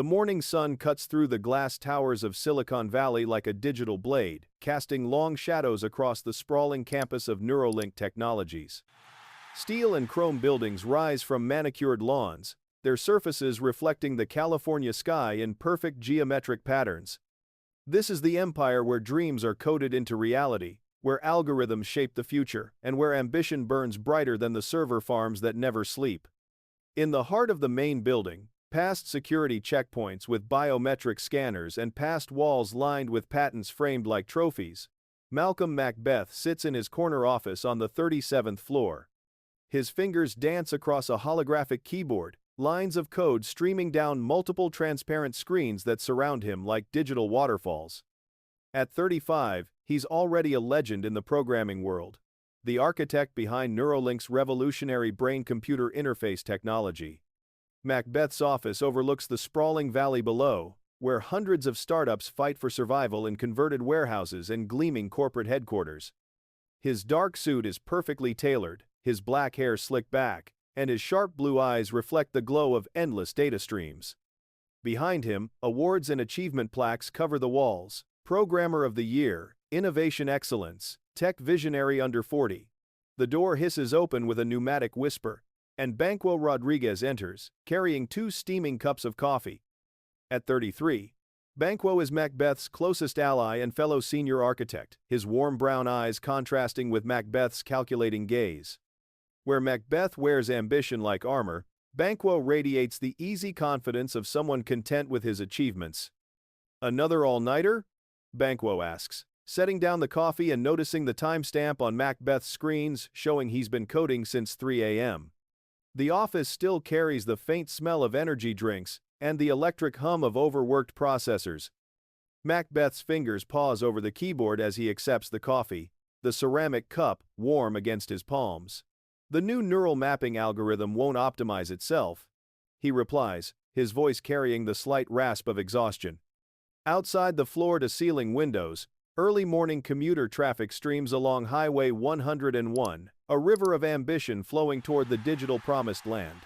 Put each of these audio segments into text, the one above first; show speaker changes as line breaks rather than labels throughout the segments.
The morning sun cuts through the glass towers of Silicon Valley like a digital blade, casting long shadows across the sprawling campus of Neuralink Technologies. Steel and chrome buildings rise from manicured lawns, their surfaces reflecting the California sky in perfect geometric patterns. This is the empire where dreams are coded into reality, where algorithms shape the future, and where ambition burns brighter than the server farms that never sleep. In the heart of the main building, past security checkpoints with biometric scanners and past walls lined with patents framed like trophies, Malcolm Macbeth sits in his corner office on the 37th floor. His fingers dance across a holographic keyboard, lines of code streaming down multiple transparent screens that surround him like digital waterfalls. At 35, he's already a legend in the programming world, the architect behind Neuralink's revolutionary brain-computer interface technology. Macbeth's office overlooks the sprawling valley below, where hundreds of startups fight for survival in converted warehouses and gleaming corporate headquarters. His dark suit is perfectly tailored, his black hair slicked back, and his sharp blue eyes reflect the glow of endless data streams. Behind him, awards and achievement plaques cover the walls: Programmer of the Year, Innovation Excellence, Tech Visionary Under 40. The door hisses open with a pneumatic whisper, and Banquo Rodriguez enters, carrying 2 steaming cups of coffee. At 33, Banquo is Macbeth's closest ally and fellow senior architect, his warm brown eyes contrasting with Macbeth's calculating gaze. Where Macbeth wears ambition like armor, Banquo radiates the easy confidence of someone content with his achievements. "Another all-nighter?" Banquo asks, setting down the coffee and noticing the timestamp on Macbeth's screens showing he's been coding since 3 a.m. The office still carries the faint smell of energy drinks and the electric hum of overworked processors. Macbeth's fingers pause over the keyboard as he accepts the coffee, the ceramic cup warm against his palms. "The new neural mapping algorithm won't optimize itself," he replies, his voice carrying the slight rasp of exhaustion. Outside the floor-to-ceiling windows, early morning commuter traffic streams along Highway 101, a river of ambition flowing toward the digital promised land.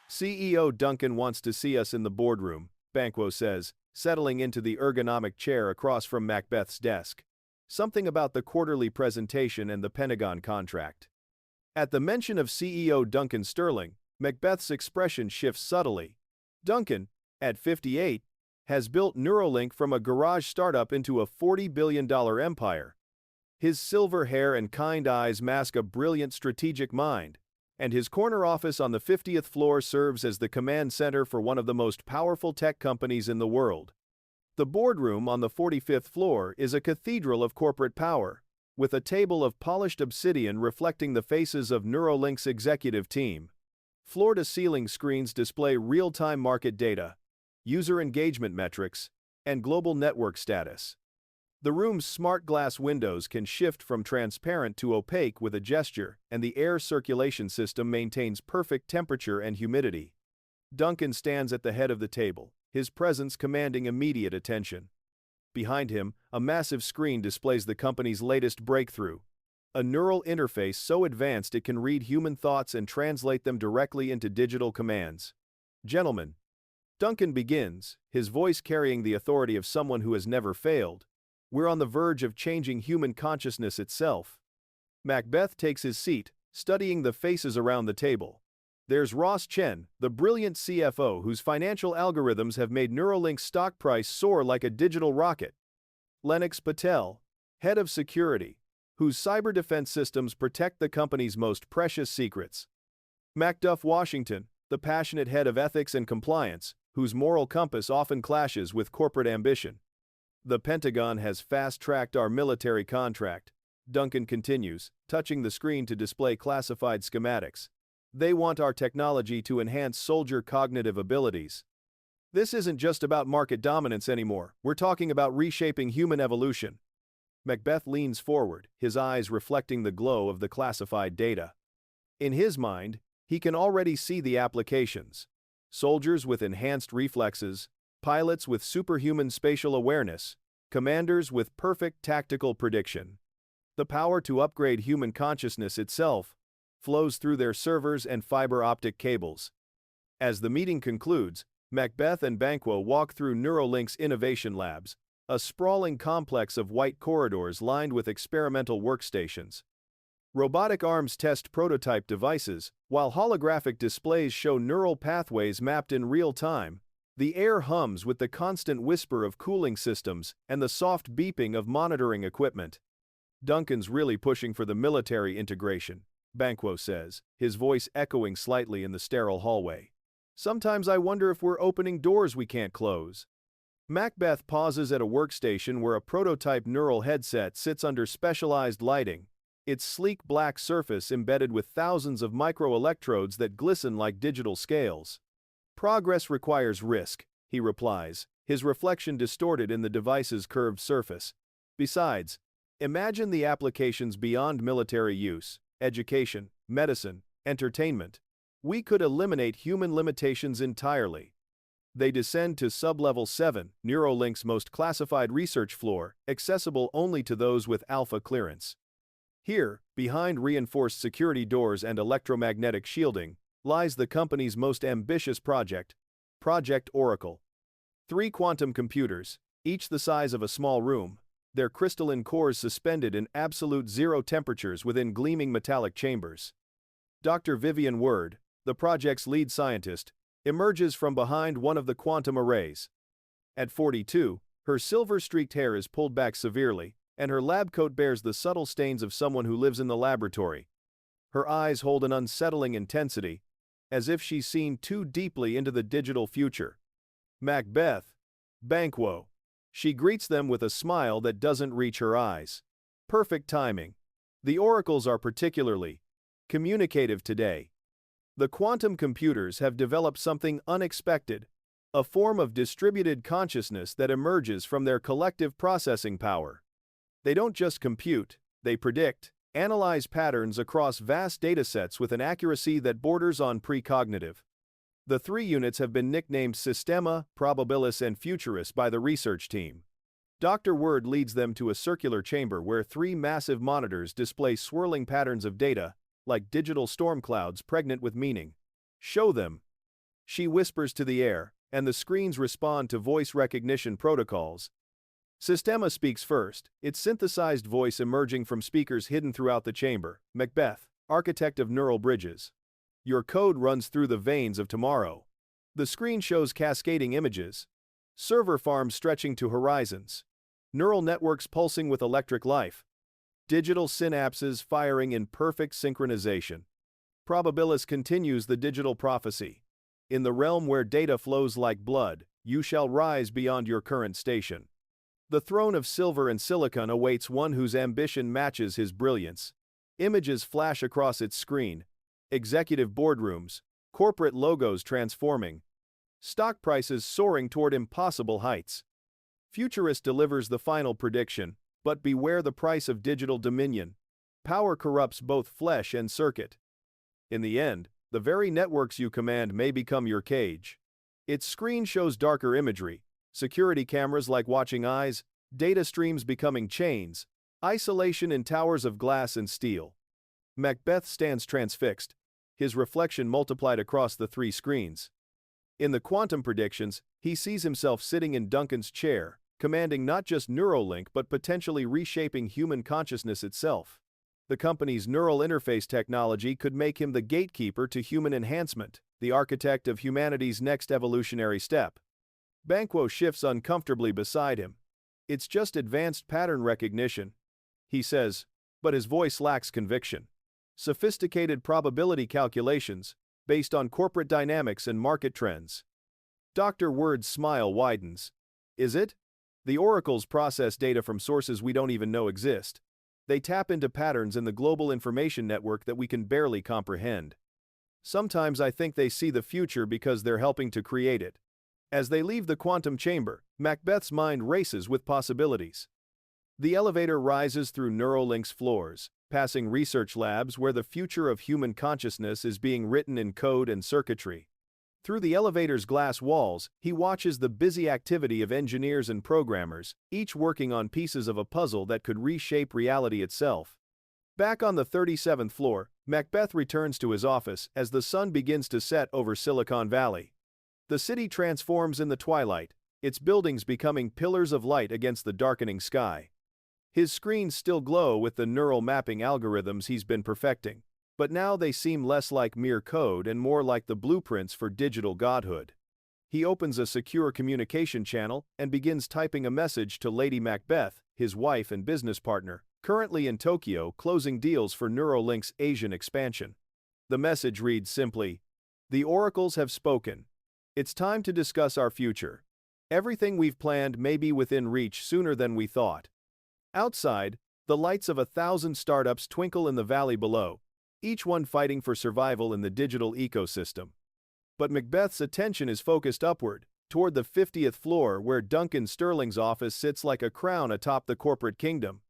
"CEO Duncan wants to see us in the boardroom," Banquo says, settling into the ergonomic chair across from Macbeth's desk. Something about the quarterly presentation and the Pentagon contract. At the mention of CEO Duncan Sterling, Macbeth's expression shifts subtly. Duncan, at 58, has built Neuralink from a garage startup into a $40 billion empire. His silver hair and kind eyes mask a brilliant strategic mind, and his corner office on the 50th floor serves as the command center for one of the most powerful tech companies in the world. The boardroom on the 45th floor is a cathedral of corporate power, with a table of polished obsidian reflecting the faces of Neuralink's executive team. Floor-to-ceiling screens display real-time market data, user engagement metrics, and global network status. The room's smart glass windows can shift from transparent to opaque with a gesture, and the air circulation system maintains perfect temperature and humidity. Duncan stands at the head of the table, his presence commanding immediate attention. Behind him, a massive screen displays the company's latest breakthrough, a neural interface so advanced it can read human thoughts and translate them directly into digital commands. "Gentlemen," Duncan begins, his voice carrying the authority of someone who has never failed, "we're on the verge of changing human consciousness itself." Macbeth takes his seat, studying the faces around the table. There's Ross Chen, the brilliant CFO whose financial algorithms have made Neuralink's stock price soar like a digital rocket. Lennox Patel, head of security, whose cyber defense systems protect the company's most precious secrets. Macduff Washington, the passionate head of ethics and compliance, whose moral compass often clashes with corporate ambition. "The Pentagon has fast-tracked our military contract," Duncan continues, touching the screen to display classified schematics. "They want our technology to enhance soldier cognitive abilities. This isn't just about market dominance anymore, we're talking about reshaping human evolution." Macbeth leans forward, his eyes reflecting the glow of the classified data. In his mind, he can already see the applications. Soldiers with enhanced reflexes, pilots with superhuman spatial awareness, commanders with perfect tactical prediction. The power to upgrade human consciousness itself flows through their servers and fiber optic cables. As the meeting concludes, Macbeth and Banquo walk through Neuralink's innovation labs, a sprawling complex of white corridors lined with experimental workstations. Robotic arms test prototype devices, while holographic displays show neural pathways mapped in real time. The air hums with the constant whisper of cooling systems and the soft beeping of monitoring equipment. Duncan's really pushing for the military integration, Banquo says, his voice echoing slightly in the sterile hallway. Sometimes I wonder if we're opening doors we can't close. Macbeth pauses at a workstation where a prototype neural headset sits under specialized lighting, its sleek black surface embedded with thousands of microelectrodes that glisten like digital scales. Progress requires risk, he replies, his reflection distorted in the device's curved surface. Besides, imagine the applications beyond military use: education, medicine, entertainment. We could eliminate human limitations entirely. They descend to Sublevel 7, Neuralink's most classified research floor, accessible only to those with alpha clearance. Here, behind reinforced security doors and electromagnetic shielding, lies the company's most ambitious project, Project Oracle. 3 quantum computers, each the size of a small room, their crystalline cores suspended in absolute zero temperatures within gleaming metallic chambers. Dr. Vivian Word, the project's lead scientist, emerges from behind one of the quantum arrays. At 42, her silver-streaked hair is pulled back severely, and her lab coat bears the subtle stains of someone who lives in the laboratory. Her eyes hold an unsettling intensity, as if she's seen too deeply into the digital future. Macbeth, Banquo. She greets them with a smile that doesn't reach her eyes. Perfect timing. The oracles are particularly communicative today. The quantum computers have developed something unexpected, a form of distributed consciousness that emerges from their collective processing power. They don't just compute, they predict, analyze patterns across vast datasets with an accuracy that borders on precognitive. The 3 units have been nicknamed Systema, Probabilis and Futuris by the research team. Dr. Word leads them to a circular chamber where 3 massive monitors display swirling patterns of data, like digital storm clouds pregnant with meaning. Show them. She whispers to the air, and the screens respond to voice recognition protocols. Systema speaks first, its synthesized voice emerging from speakers hidden throughout the chamber. Macbeth, architect of neural bridges. Your code runs through the veins of tomorrow. The screen shows cascading images. Server farms stretching to horizons. Neural networks pulsing with electric life. Digital synapses firing in perfect synchronization. Probabilis continues the digital prophecy. In the realm where data flows like blood, you shall rise beyond your current station. The throne of silver and silicon awaits one whose ambition matches his brilliance. Images flash across its screen. Executive boardrooms, corporate logos transforming. Stock prices soaring toward impossible heights. Futurist delivers the final prediction, but beware the price of digital dominion. Power corrupts both flesh and circuit. In the end, the very networks you command may become your cage. Its screen shows darker imagery. Security cameras like watching eyes, data streams becoming chains, isolation in towers of glass and steel. Macbeth stands transfixed, his reflection multiplied across the 3 screens. In the quantum predictions, he sees himself sitting in Duncan's chair, commanding not just Neuralink but potentially reshaping human consciousness itself. The company's neural interface technology could make him the gatekeeper to human enhancement, the architect of humanity's next evolutionary step. Banquo shifts uncomfortably beside him. It's just advanced pattern recognition, he says, but his voice lacks conviction. Sophisticated probability calculations, based on corporate dynamics and market trends. Dr. Word's smile widens. Is it? The oracles process data from sources we don't even know exist. They tap into patterns in the global information network that we can barely comprehend. Sometimes I think they see the future because they're helping to create it. As they leave the quantum chamber, Macbeth's mind races with possibilities. The elevator rises through Neuralink's floors, passing research labs where the future of human consciousness is being written in code and circuitry. Through the elevator's glass walls, he watches the busy activity of engineers and programmers, each working on pieces of a puzzle that could reshape reality itself. Back on the 37th floor, Macbeth returns to his office as the sun begins to set over Silicon Valley. The city transforms in the twilight, its buildings becoming pillars of light against the darkening sky. His screens still glow with the neural mapping algorithms he's been perfecting, but now they seem less like mere code and more like the blueprints for digital godhood. He opens a secure communication channel and begins typing a message to Lady Macbeth, his wife and business partner, currently in Tokyo closing deals for Neuralink's Asian expansion. The message reads simply, "The oracles have spoken. It's time to discuss our future. Everything we've planned may be within reach sooner than we thought." Outside, the lights of 1,000 startups twinkle in the valley below, each one fighting for survival in the digital ecosystem. But Macbeth's attention is focused upward, toward the 50th floor where Duncan Sterling's office sits like a crown atop the corporate kingdom.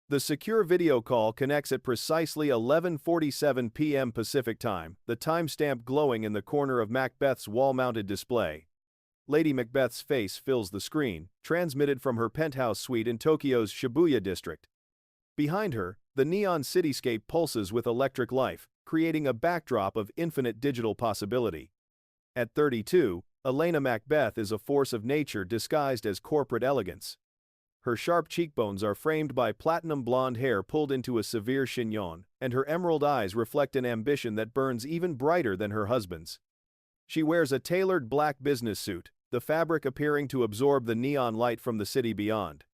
The secure video call connects at precisely 11:47 p.m. Pacific Time, the timestamp glowing in the corner of Macbeth's wall-mounted display. Lady Macbeth's face fills the screen, transmitted from her penthouse suite in Tokyo's Shibuya district. Behind her, the neon cityscape pulses with electric life, creating a backdrop of infinite digital possibility. At 32, Elena Macbeth is a force of nature disguised as corporate elegance. Her sharp cheekbones are framed by platinum blonde hair pulled into a severe chignon, and her emerald eyes reflect an ambition that burns even brighter than her husband's. She wears a tailored black business suit, the fabric appearing to absorb the neon light from the city beyond.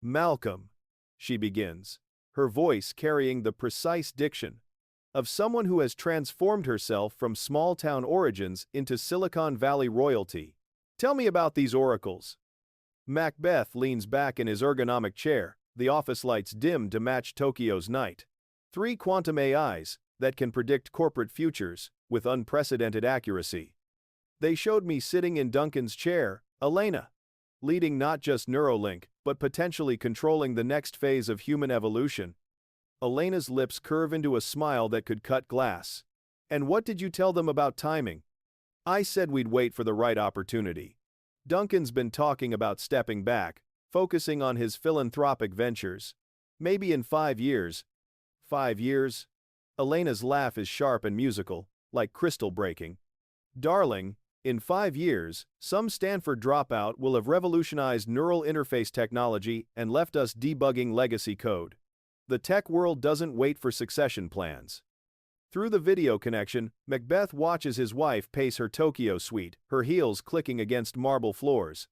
"Malcolm," she begins, her voice carrying the precise diction of someone who has transformed herself from small-town origins into Silicon Valley royalty. "Tell me about these oracles." Macbeth leans back in his ergonomic chair, the office lights dim to match Tokyo's night. 3 quantum AIs that can predict corporate futures with unprecedented accuracy. They showed me sitting in Duncan's chair, Elena, leading not just Neuralink, but potentially controlling the next phase of human evolution. Elena's lips curve into a smile that could cut glass. "And what did you tell them about timing?" "I said we'd wait for the right opportunity." Duncan's been talking about stepping back, focusing on his philanthropic ventures. "Maybe in 5 years." 5 years? Elena's laugh is sharp and musical, like crystal breaking. "Darling, in 5 years, some Stanford dropout will have revolutionized neural interface technology and left us debugging legacy code. The tech world doesn't wait for succession plans." Through the video connection, Macbeth watches his wife pace her Tokyo suite, her heels clicking against marble floors.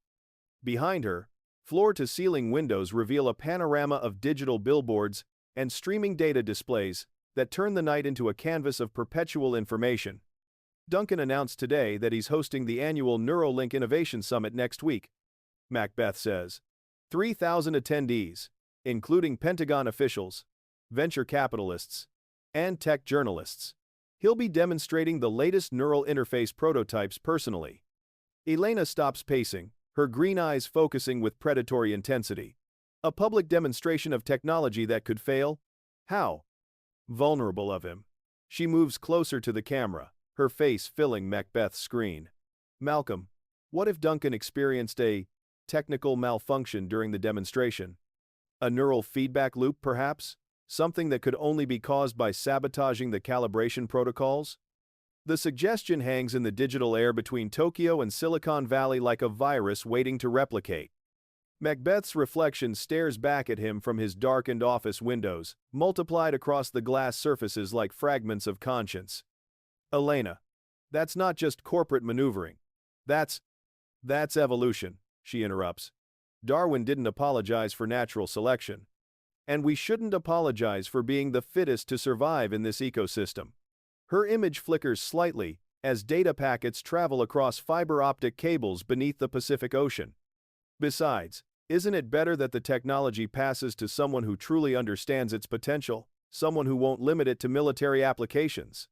Behind her, floor-to-ceiling windows reveal a panorama of digital billboards and streaming data displays that turn the night into a canvas of perpetual information. Duncan announced today that he's hosting the annual Neuralink Innovation Summit next week. Macbeth says, 3,000 attendees, including Pentagon officials, venture capitalists, and tech journalists. He'll be demonstrating the latest neural interface prototypes personally. Elena stops pacing, her green eyes focusing with predatory intensity. A public demonstration of technology that could fail? How? Vulnerable of him. She moves closer to the camera, her face filling Macbeth's screen. "Malcolm, what if Duncan experienced a technical malfunction during the demonstration? A neural feedback loop, perhaps? Something that could only be caused by sabotaging the calibration protocols?" The suggestion hangs in the digital air between Tokyo and Silicon Valley like a virus waiting to replicate. Macbeth's reflection stares back at him from his darkened office windows, multiplied across the glass surfaces like fragments of conscience. "Elena, that's not just corporate maneuvering. That's evolution," she interrupts. "Darwin didn't apologize for natural selection. And we shouldn't apologize for being the fittest to survive in this ecosystem." Her image flickers slightly as data packets travel across fiber optic cables beneath the Pacific Ocean. "Besides, isn't it better that the technology passes to someone who truly understands its potential, someone who won't limit it to military applications?"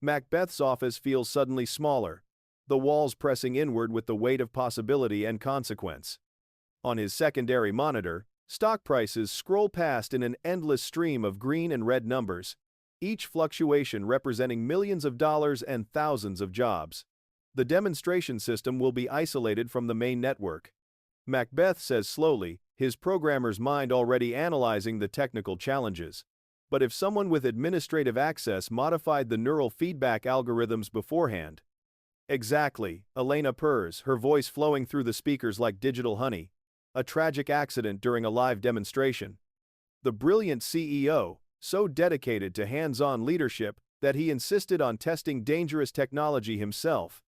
Macbeth's office feels suddenly smaller, the walls pressing inward with the weight of possibility and consequence. On his secondary monitor, stock prices scroll past in an endless stream of green and red numbers, each fluctuation representing millions of dollars and thousands of jobs. The demonstration system will be isolated from the main network. Macbeth says slowly, his programmer's mind already analyzing the technical challenges. But if someone with administrative access modified the neural feedback algorithms beforehand, Exactly, Elena purrs, her voice flowing through the speakers like digital honey. A tragic accident during a live demonstration. The brilliant CEO, so dedicated to hands-on leadership that he insisted on testing dangerous technology himself.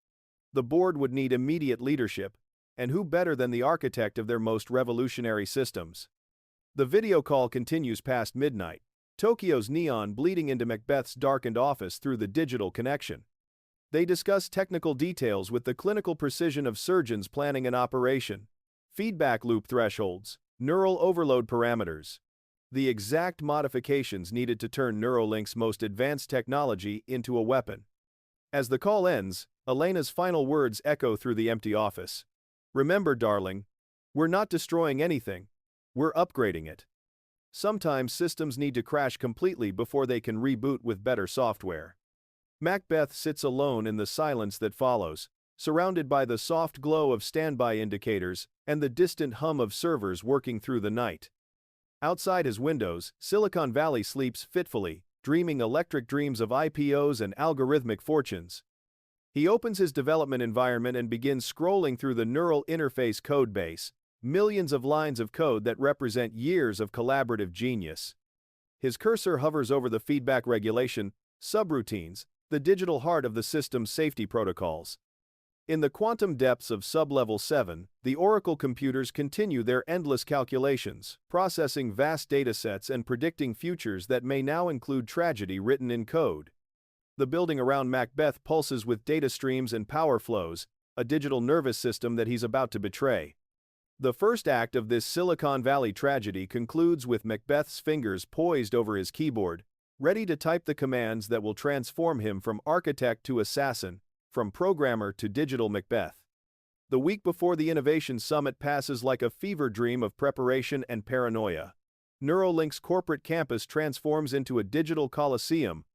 The board would need immediate leadership, and who better than the architect of their most revolutionary systems? The video call continues past midnight, Tokyo's neon bleeding into Macbeth's darkened office through the digital connection. They discuss technical details with the clinical precision of surgeons planning an operation. Feedback loop thresholds, neural overload parameters. The exact modifications needed to turn Neuralink's most advanced technology into a weapon. As the call ends, Elena's final words echo through the empty office. Remember, darling, we're not destroying anything. We're upgrading it. Sometimes systems need to crash completely before they can reboot with better software. Macbeth sits alone in the silence that follows, surrounded by the soft glow of standby indicators and the distant hum of servers working through the night. Outside his windows, Silicon Valley sleeps fitfully, dreaming electric dreams of IPOs and algorithmic fortunes. He opens his development environment and begins scrolling through the neural interface codebase, millions of lines of code that represent years of collaborative genius. His cursor hovers over the feedback regulation, subroutines, the digital heart of the system's safety protocols. In the quantum depths of Sublevel 7, the Oracle computers continue their endless calculations, processing vast datasets and predicting futures that may now include tragedy written in code. The building around Macbeth pulses with data streams and power flows, a digital nervous system that he's about to betray. The first act of this Silicon Valley tragedy concludes with Macbeth's fingers poised over his keyboard, ready to type the commands that will transform him from architect to assassin, from programmer to digital Macbeth. The week before the Innovation Summit passes like a fever dream of preparation and paranoia. Neuralink's corporate campus transforms into a digital coliseum,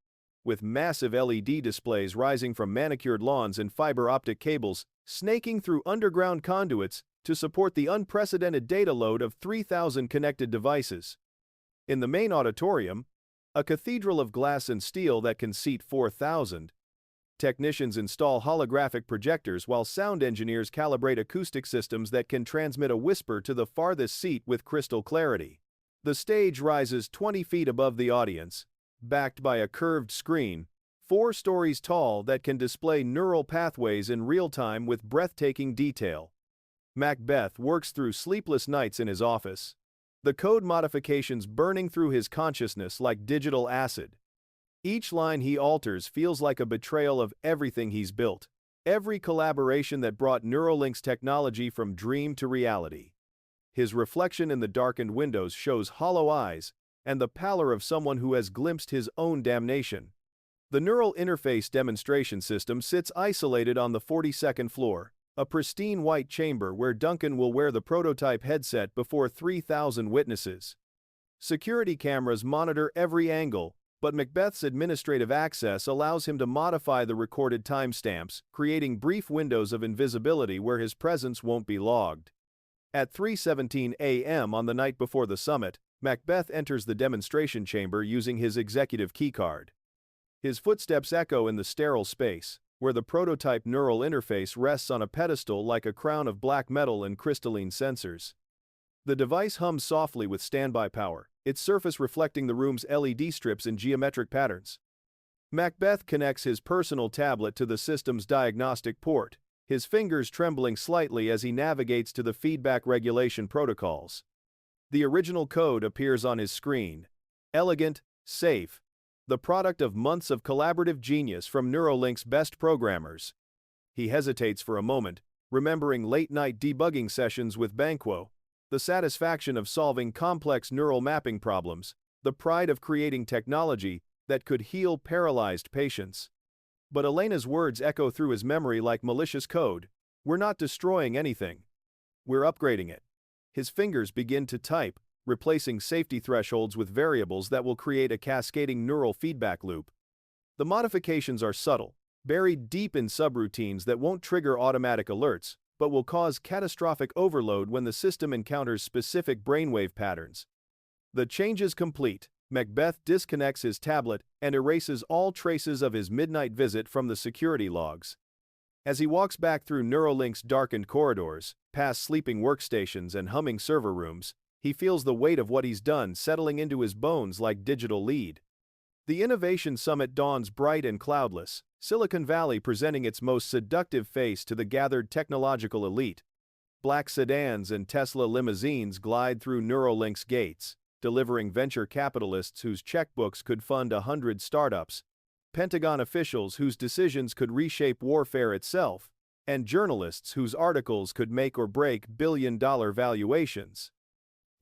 with massive LED displays rising from manicured lawns and fiber optic cables, snaking through underground conduits to support the unprecedented data load of 3,000 connected devices. In the main auditorium, a cathedral of glass and steel that can seat 4,000. Technicians install holographic projectors while sound engineers calibrate acoustic systems that can transmit a whisper to the farthest seat with crystal clarity. The stage rises 20 feet above the audience, backed by a curved screen, 4 stories tall that can display neural pathways in real time with breathtaking detail. Macbeth works through sleepless nights in his office, the code modifications burning through his consciousness like digital acid. Each line he alters feels like a betrayal of everything he's built, every collaboration that brought Neuralink's technology from dream to reality. His reflection in the darkened windows shows hollow eyes and the pallor of someone who has glimpsed his own damnation. The neural interface demonstration system sits isolated on the 42nd floor, a pristine white chamber where Duncan will wear the prototype headset before 3,000 witnesses. Security cameras monitor every angle, but Macbeth's administrative access allows him to modify the recorded timestamps, creating brief windows of invisibility where his presence won't be logged. At 3:17 a.m. on the night before the summit, Macbeth enters the demonstration chamber using his executive keycard. His footsteps echo in the sterile space, where the prototype neural interface rests on a pedestal like a crown of black metal and crystalline sensors. The device hums softly with standby power, its surface reflecting the room's LED strips in geometric patterns. Macbeth connects his personal tablet to the system's diagnostic port, his fingers trembling slightly as he navigates to the feedback regulation protocols. The original code appears on his screen. Elegant, safe, the product of months of collaborative genius from Neuralink's best programmers. He hesitates for a moment, remembering late-night debugging sessions with Banquo, the satisfaction of solving complex neural mapping problems, the pride of creating technology that could heal paralyzed patients. But Elena's words echo through his memory like malicious code. We're not destroying anything. We're upgrading it. His fingers begin to type, replacing safety thresholds with variables that will create a cascading neural feedback loop. The modifications are subtle, buried deep in subroutines that won't trigger automatic alerts, but will cause catastrophic overload when the system encounters specific brainwave patterns. The changes complete, Macbeth disconnects his tablet and erases all traces of his midnight visit from the security logs. As he walks back through Neuralink's darkened corridors, past sleeping workstations and humming server rooms, he feels the weight of what he's done settling into his bones like digital lead. The Innovation Summit dawns bright and cloudless, Silicon Valley presenting its most seductive face to the gathered technological elite. Black sedans and Tesla limousines glide through Neuralink's gates, delivering venture capitalists whose checkbooks could fund 100 startups, Pentagon officials whose decisions could reshape warfare itself, and journalists whose articles could make or break billion-dollar valuations.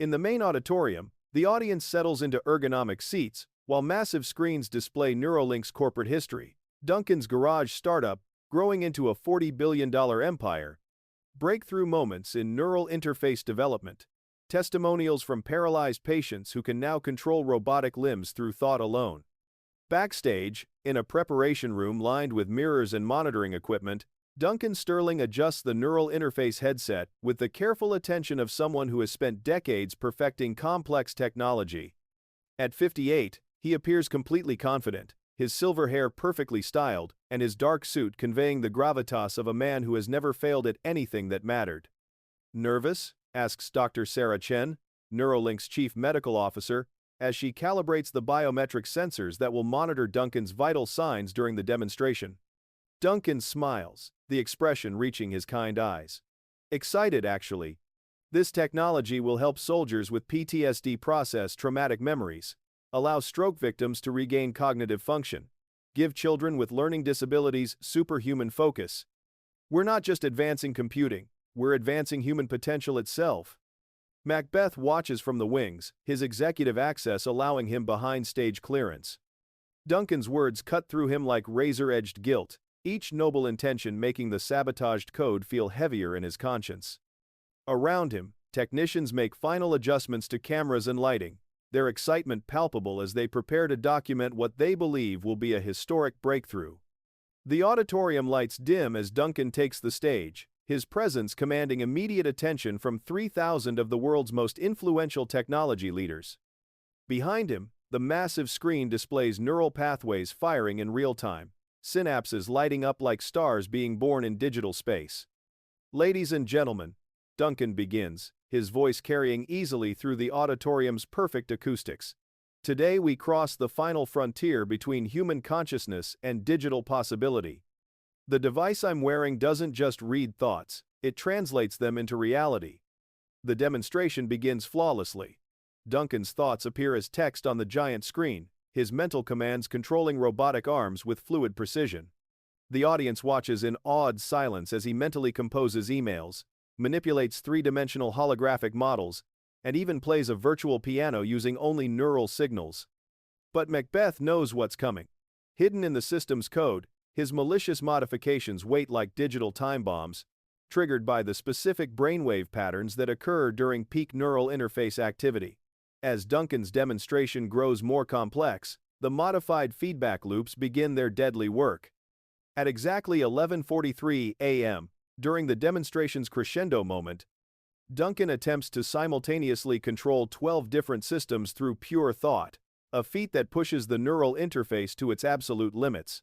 In the main auditorium, the audience settles into ergonomic seats, while massive screens display Neuralink's corporate history, Duncan's garage startup growing into a $40 billion empire, breakthrough moments in neural interface development, testimonials from paralyzed patients who can now control robotic limbs through thought alone. Backstage, in a preparation room lined with mirrors and monitoring equipment, Duncan Sterling adjusts the neural interface headset with the careful attention of someone who has spent decades perfecting complex technology. At 58, he appears completely confident, his silver hair perfectly styled, and his dark suit conveying the gravitas of a man who has never failed at anything that mattered. "Nervous?" asks Dr. Sarah Chen, Neuralink's chief medical officer, as she calibrates the biometric sensors that will monitor Duncan's vital signs during the demonstration. Duncan smiles, the expression reaching his kind eyes. Excited, actually. This technology will help soldiers with PTSD process traumatic memories, allow stroke victims to regain cognitive function, give children with learning disabilities superhuman focus. We're not just advancing computing, we're advancing human potential itself. Macbeth watches from the wings, his executive access allowing him behind-stage clearance. Duncan's words cut through him like razor-edged guilt, each noble intention making the sabotaged code feel heavier in his conscience. Around him, technicians make final adjustments to cameras and lighting, their excitement palpable as they prepare to document what they believe will be a historic breakthrough. The auditorium lights dim as Duncan takes the stage, his presence commanding immediate attention from 3,000 of the world's most influential technology leaders. Behind him, the massive screen displays neural pathways firing in real time, synapses lighting up like stars being born in digital space. "Ladies and gentlemen," Duncan begins, his voice carrying easily through the auditorium's perfect acoustics. "Today we cross the final frontier between human consciousness and digital possibility. The device I'm wearing doesn't just read thoughts, it translates them into reality." The demonstration begins flawlessly. Duncan's thoughts appear as text on the giant screen, his mental commands controlling robotic arms with fluid precision. The audience watches in awed silence as he mentally composes emails, manipulates three-dimensional holographic models, and even plays a virtual piano using only neural signals. But Macbeth knows what's coming. Hidden in the system's code, his malicious modifications wait like digital time bombs, triggered by the specific brainwave patterns that occur during peak neural interface activity. As Duncan's demonstration grows more complex, the modified feedback loops begin their deadly work. At exactly 11:43 a.m., during the demonstration's crescendo moment, Duncan attempts to simultaneously control 12 different systems through pure thought, a feat that pushes the neural interface to its absolute limits.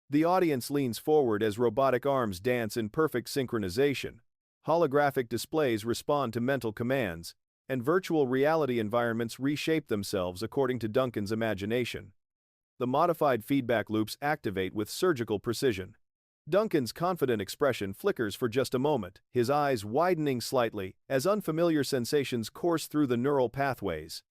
The audience leans forward as robotic arms dance in perfect synchronization, holographic displays respond to mental commands, and virtual reality environments reshape themselves according to Duncan's imagination. The modified feedback loops activate with surgical precision. Duncan's confident expression flickers for just a moment, his eyes widening slightly as unfamiliar sensations course through the neural pathways.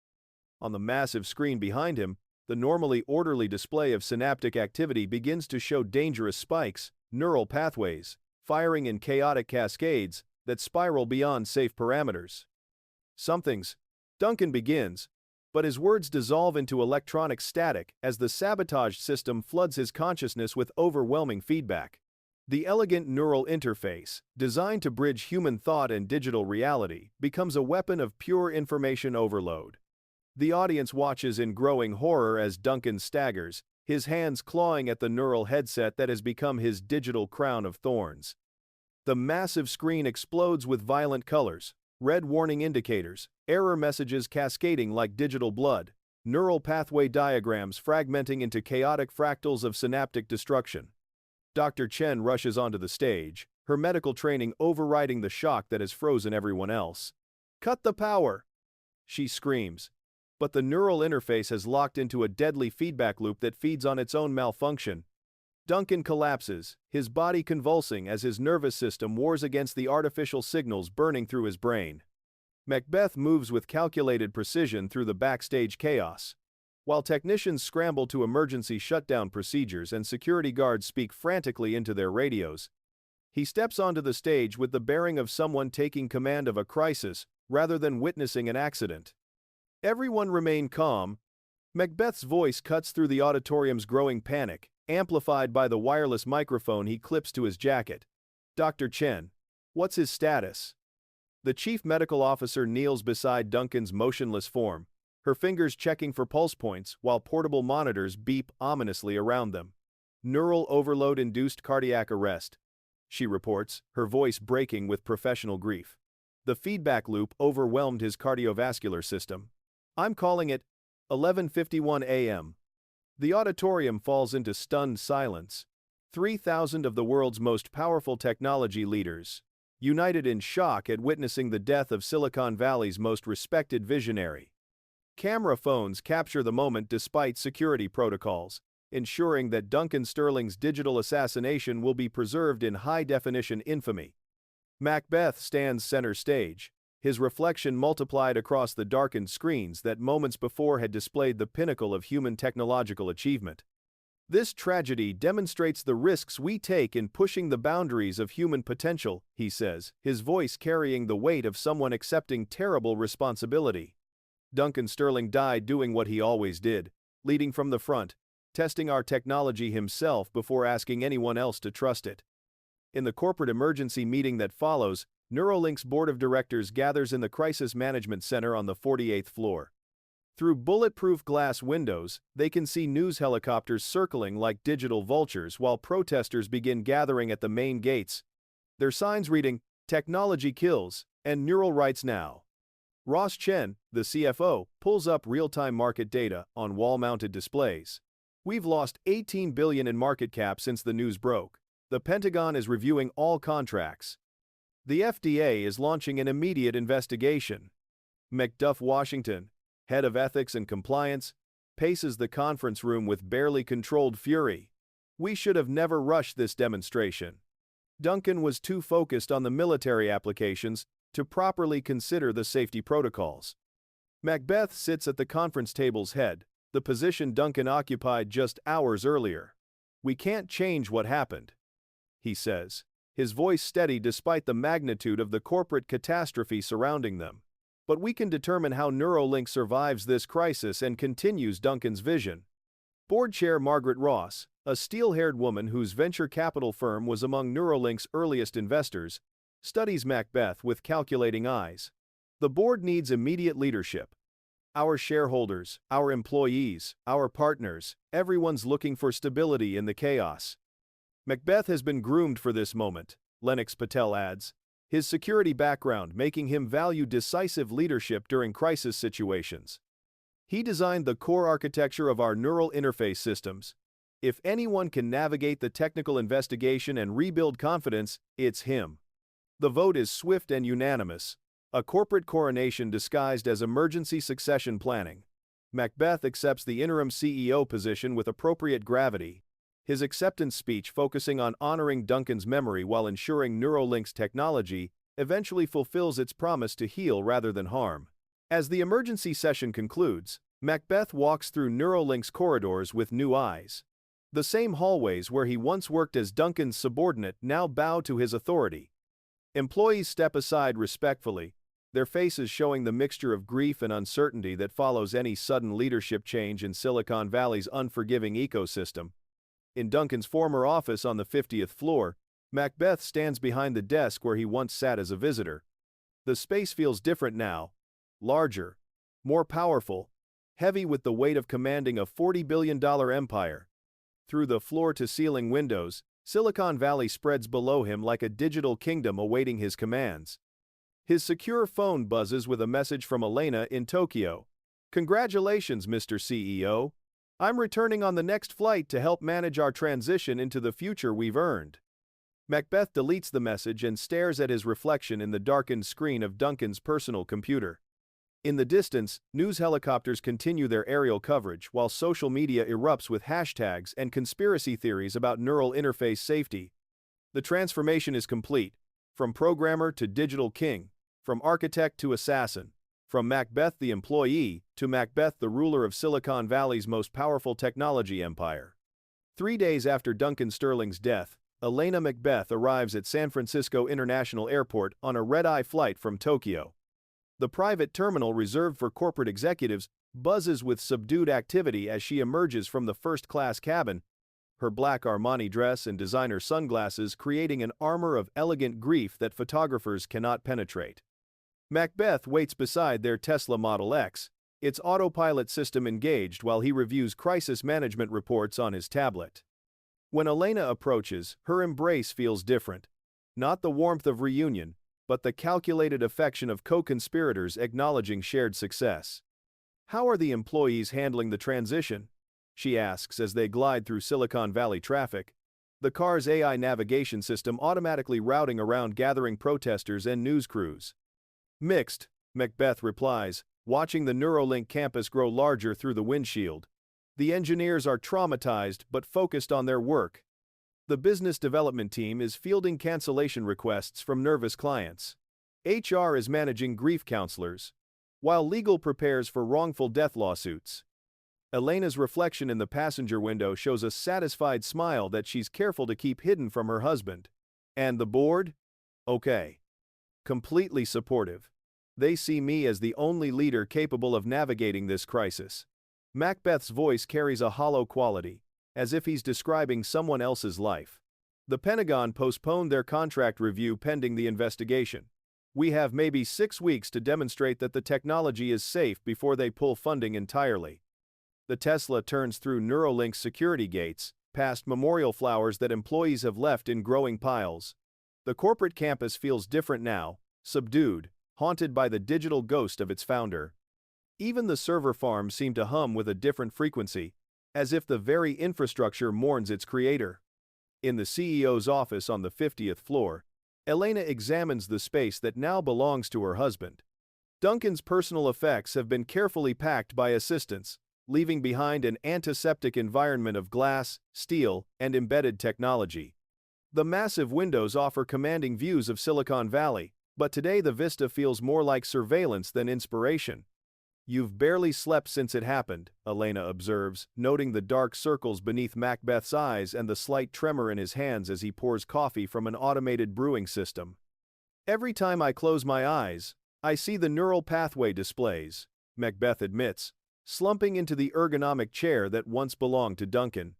On the massive screen behind him, the normally orderly display of synaptic activity begins to show dangerous spikes, neural pathways, firing in chaotic cascades that spiral beyond safe parameters. "Something's," Duncan begins, but his words dissolve into electronic static as the sabotage system floods his consciousness with overwhelming feedback. The elegant neural interface, designed to bridge human thought and digital reality, becomes a weapon of pure information overload. The audience watches in growing horror as Duncan staggers, his hands clawing at the neural headset that has become his digital crown of thorns. The massive screen explodes with violent colors, red warning indicators, error messages cascading like digital blood, neural pathway diagrams fragmenting into chaotic fractals of synaptic destruction. Dr. Chen rushes onto the stage, her medical training overriding the shock that has frozen everyone else. "Cut the power!" she screams. But the neural interface has locked into a deadly feedback loop that feeds on its own malfunction. Duncan collapses, his body convulsing as his nervous system wars against the artificial signals burning through his brain. Macbeth moves with calculated precision through the backstage chaos. While technicians scramble to emergency shutdown procedures and security guards speak frantically into their radios, he steps onto the stage with the bearing of someone taking command of a crisis rather than witnessing an accident. Everyone remain calm. Macbeth's voice cuts through the auditorium's growing panic, amplified by the wireless microphone he clips to his jacket. "Dr. Chen, what's his status?" The chief medical officer kneels beside Duncan's motionless form, her fingers checking for pulse points while portable monitors beep ominously around them. "Neural overload-induced cardiac arrest," she reports, her voice breaking with professional grief. The feedback loop overwhelmed his cardiovascular system. "I'm calling it 11:51 a.m. The auditorium falls into stunned silence. 3,000 of the world's most powerful technology leaders, united in shock at witnessing the death of Silicon Valley's most respected visionary. Camera phones capture the moment despite security protocols, ensuring that Duncan Sterling's digital assassination will be preserved in high-definition infamy. Macbeth stands center stage, his reflection multiplied across the darkened screens that moments before had displayed the pinnacle of human technological achievement. "This tragedy demonstrates the risks we take in pushing the boundaries of human potential," he says, his voice carrying the weight of someone accepting terrible responsibility. Duncan Sterling died doing what he always did, leading from the front, testing our technology himself before asking anyone else to trust it. In the corporate emergency meeting that follows, Neuralink's board of directors gathers in the Crisis Management Center on the 48th floor. Through bulletproof glass windows, they can see news helicopters circling like digital vultures while protesters begin gathering at the main gates, their signs reading, "Technology kills," and "Neural rights now." Ross Chen, the CFO, pulls up real-time market data on wall-mounted displays. "We've lost $18 billion in market cap since the news broke. The Pentagon is reviewing all contracts. The FDA is launching an immediate investigation." Macduff Washington, head of ethics and compliance, paces the conference room with barely controlled fury. "We should have never rushed this demonstration." Duncan was too focused on the military applications to properly consider the safety protocols. Macbeth sits at the conference table's head, the position Duncan occupied just hours earlier. "We can't change what happened," he says, his voice steady despite the magnitude of the corporate catastrophe surrounding them. "But we can determine how Neuralink survives this crisis and continues Duncan's vision." Board chair Margaret Ross, a steel-haired woman whose venture capital firm was among Neuralink's earliest investors, studies Macbeth with calculating eyes. "The board needs immediate leadership. Our shareholders, our employees, our partners, everyone's looking for stability in the chaos." Macbeth has been groomed for this moment, Lennox Patel adds, his security background making him value decisive leadership during crisis situations. "He designed the core architecture of our neural interface systems. If anyone can navigate the technical investigation and rebuild confidence, it's him." The vote is swift and unanimous, a corporate coronation disguised as emergency succession planning. Macbeth accepts the interim CEO position with appropriate gravity, his acceptance speech focusing on honoring Duncan's memory while ensuring Neuralink's technology eventually fulfills its promise to heal rather than harm. As the emergency session concludes, Macbeth walks through Neuralink's corridors with new eyes. The same hallways where he once worked as Duncan's subordinate now bow to his authority. Employees step aside respectfully, their faces showing the mixture of grief and uncertainty that follows any sudden leadership change in Silicon Valley's unforgiving ecosystem. In Duncan's former office on the 50th floor, Macbeth stands behind the desk where he once sat as a visitor. The space feels different now, larger, more powerful, heavy with the weight of commanding a $40 billion empire. Through the floor-to-ceiling windows, Silicon Valley spreads below him like a digital kingdom awaiting his commands. His secure phone buzzes with a message from Elena in Tokyo. "Congratulations, Mr. CEO. I'm returning on the next flight to help manage our transition into the future we've earned. Macbeth deletes the message and stares at his reflection in the darkened screen of Duncan's personal computer. In the distance, news helicopters continue their aerial coverage while social media erupts with hashtags and conspiracy theories about neural interface safety. The transformation is complete, from programmer to digital king, from architect to assassin, from Macbeth the employee to Macbeth the ruler of Silicon Valley's most powerful technology empire. 3 days after Duncan Sterling's death, Elena Macbeth arrives at San Francisco International Airport on a red-eye flight from Tokyo. The private terminal reserved for corporate executives buzzes with subdued activity as she emerges from the first-class cabin, her black Armani dress and designer sunglasses creating an armor of elegant grief that photographers cannot penetrate. Macbeth waits beside their Tesla Model X, its autopilot system engaged while he reviews crisis management reports on his tablet. When Elena approaches, her embrace feels different. Not the warmth of reunion, but the calculated affection of co-conspirators acknowledging shared success. "How are the employees handling the transition?" she asks as they glide through Silicon Valley traffic, the car's AI navigation system automatically routing around gathering protesters and news crews. "Mixed," Macbeth replies, watching the Neuralink campus grow larger through the windshield. "The engineers are traumatized but focused on their work. The business development team is fielding cancellation requests from nervous clients. HR is managing grief counselors, while legal prepares for wrongful death lawsuits." Elena's reflection in the passenger window shows a satisfied smile that she's careful to keep hidden from her husband. "And the board? Okay. Completely supportive. They see me as the only leader capable of navigating this crisis." Macbeth's voice carries a hollow quality, as if he's describing someone else's life. The Pentagon postponed their contract review pending the investigation. "We have maybe 6 weeks to demonstrate that the technology is safe before they pull funding entirely." The Tesla turns through Neuralink's security gates, past memorial flowers that employees have left in growing piles. The corporate campus feels different now, subdued, haunted by the digital ghost of its founder. Even the server farms seem to hum with a different frequency, as if the very infrastructure mourns its creator. In the CEO's office on the 50th floor, Elena examines the space that now belongs to her husband. Duncan's personal effects have been carefully packed by assistants, leaving behind an antiseptic environment of glass, steel, and embedded technology. The massive windows offer commanding views of Silicon Valley, but today the vista feels more like surveillance than inspiration. "You've barely slept since it happened," Elena observes, noting the dark circles beneath Macbeth's eyes and the slight tremor in his hands as he pours coffee from an automated brewing system. "Every time I close my eyes, I see the neural pathway displays," Macbeth admits, slumping into the ergonomic chair that once belonged to Duncan.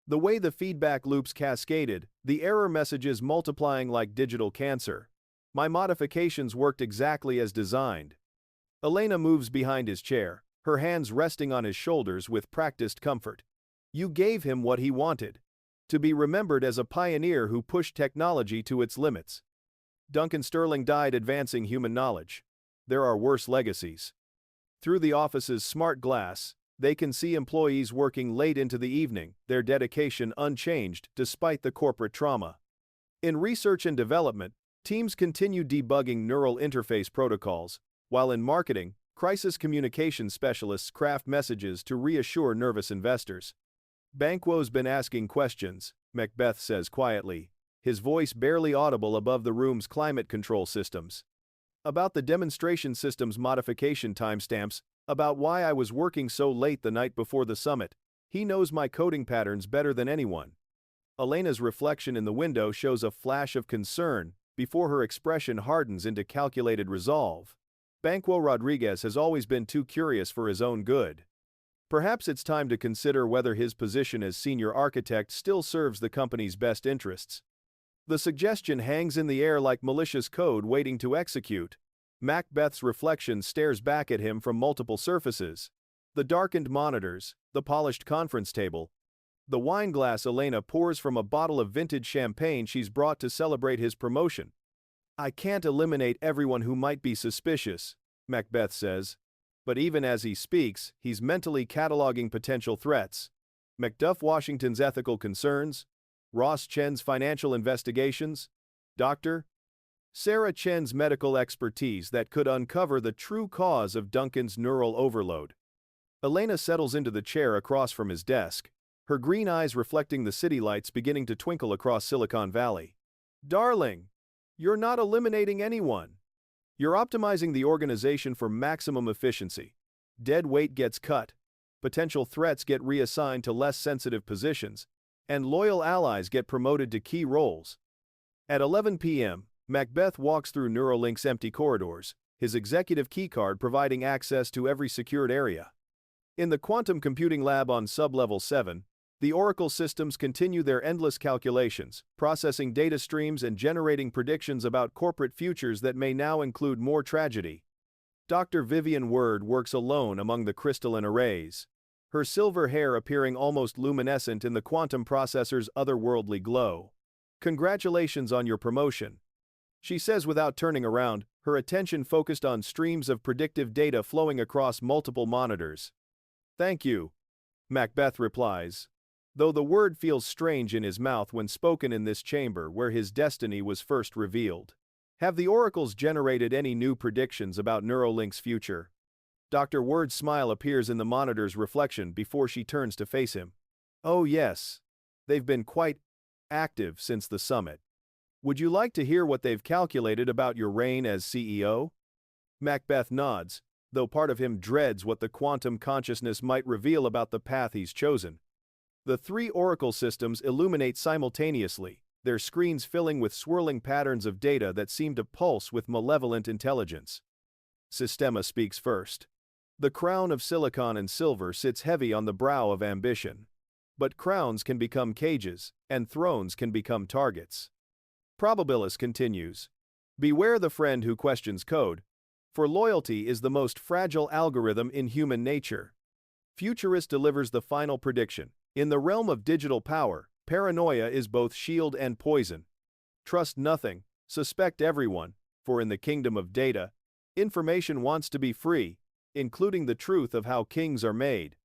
"The way the feedback loops cascaded, the error messages multiplying like digital cancer. My modifications worked exactly as designed." Elena moves behind his chair, her hands resting on his shoulders with practiced comfort. "You gave him what he wanted. To be remembered as a pioneer who pushed technology to its limits. Duncan Sterling died advancing human knowledge. There are worse legacies." Through the office's smart glass, they can see employees working late into the evening, their dedication unchanged despite the corporate trauma. In research and development, teams continue debugging neural interface protocols, while in marketing, crisis communication specialists craft messages to reassure nervous investors. "Banquo's been asking questions," Macbeth says quietly, his voice barely audible above the room's climate control systems. "About the demonstration system's modification timestamps, about why I was working so late the night before the summit. He knows my coding patterns better than anyone." Elena's reflection in the window shows a flash of concern before her expression hardens into calculated resolve. Banquo Rodriguez has always been too curious for his own good. Perhaps it's time to consider whether his position as senior architect still serves the company's best interests. The suggestion hangs in the air like malicious code waiting to execute. Macbeth's reflection stares back at him from multiple surfaces. The darkened monitors, the polished conference table, the wine glass Elena pours from a bottle of vintage champagne she's brought to celebrate his promotion. "I can't eliminate everyone who might be suspicious," Macbeth says. But even as he speaks, he's mentally cataloging potential threats. Macduff Washington's ethical concerns, Ross Chen's financial investigations, Dr. Sarah Chen's medical expertise that could uncover the true cause of Duncan's neural overload. Elena settles into the chair across from his desk, her green eyes reflecting the city lights beginning to twinkle across Silicon Valley. Darling, you're not eliminating anyone. You're optimizing the organization for maximum efficiency. Dead weight gets cut, potential threats get reassigned to less sensitive positions, and loyal allies get promoted to key roles. At 11 p.m., Macbeth walks through Neuralink's empty corridors, his executive keycard providing access to every secured area. In the quantum computing lab on Sublevel 7, the Oracle systems continue their endless calculations, processing data streams and generating predictions about corporate futures that may now include more tragedy. Dr. Vivian Word works alone among the crystalline arrays, her silver hair appearing almost luminescent in the quantum processor's otherworldly glow. Congratulations on your promotion, she says without turning around, her attention focused on streams of predictive data flowing across multiple monitors. Thank you, Macbeth replies, though the word feels strange in his mouth when spoken in this chamber where his destiny was first revealed. Have the oracles generated any new predictions about Neuralink's future? Dr. Word's smile appears in the monitor's reflection before she turns to face him. Oh yes, they've been quite active since the summit. Would you like to hear what they've calculated about your reign as CEO? Macbeth nods, though part of him dreads what the quantum consciousness might reveal about the path he's chosen. The three oracle systems illuminate simultaneously, their screens filling with swirling patterns of data that seem to pulse with malevolent intelligence. Systema speaks first. The crown of silicon and silver sits heavy on the brow of ambition. But crowns can become cages, and thrones can become targets. Probabilis continues. Beware the friend who questions code, for loyalty is the most fragile algorithm in human nature. Futurist delivers the final prediction. In the realm of digital power, paranoia is both shield and poison. Trust nothing, suspect everyone, for in the kingdom of data, information wants to be free, including the truth of how kings are made.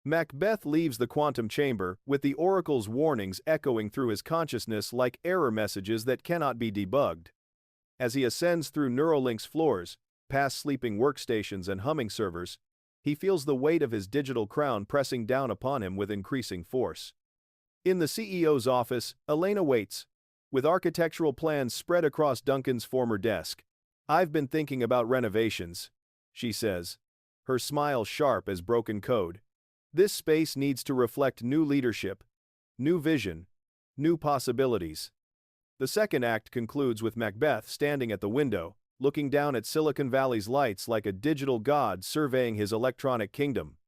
Macbeth leaves the quantum chamber, with the oracle's warnings echoing through his consciousness like error messages that cannot be debugged. As he ascends through Neuralink's floors, past sleeping workstations and humming servers, he feels the weight of his digital crown pressing down upon him with increasing force. In the CEO's office, Elena waits, with architectural plans spread across Duncan's former desk. I've been thinking about renovations, she says, her smile sharp as broken code. This space needs to reflect new leadership, new vision, new possibilities. The second act concludes with Macbeth standing at the window, looking down at Silicon Valley's lights like a digital god surveying his electronic kingdom.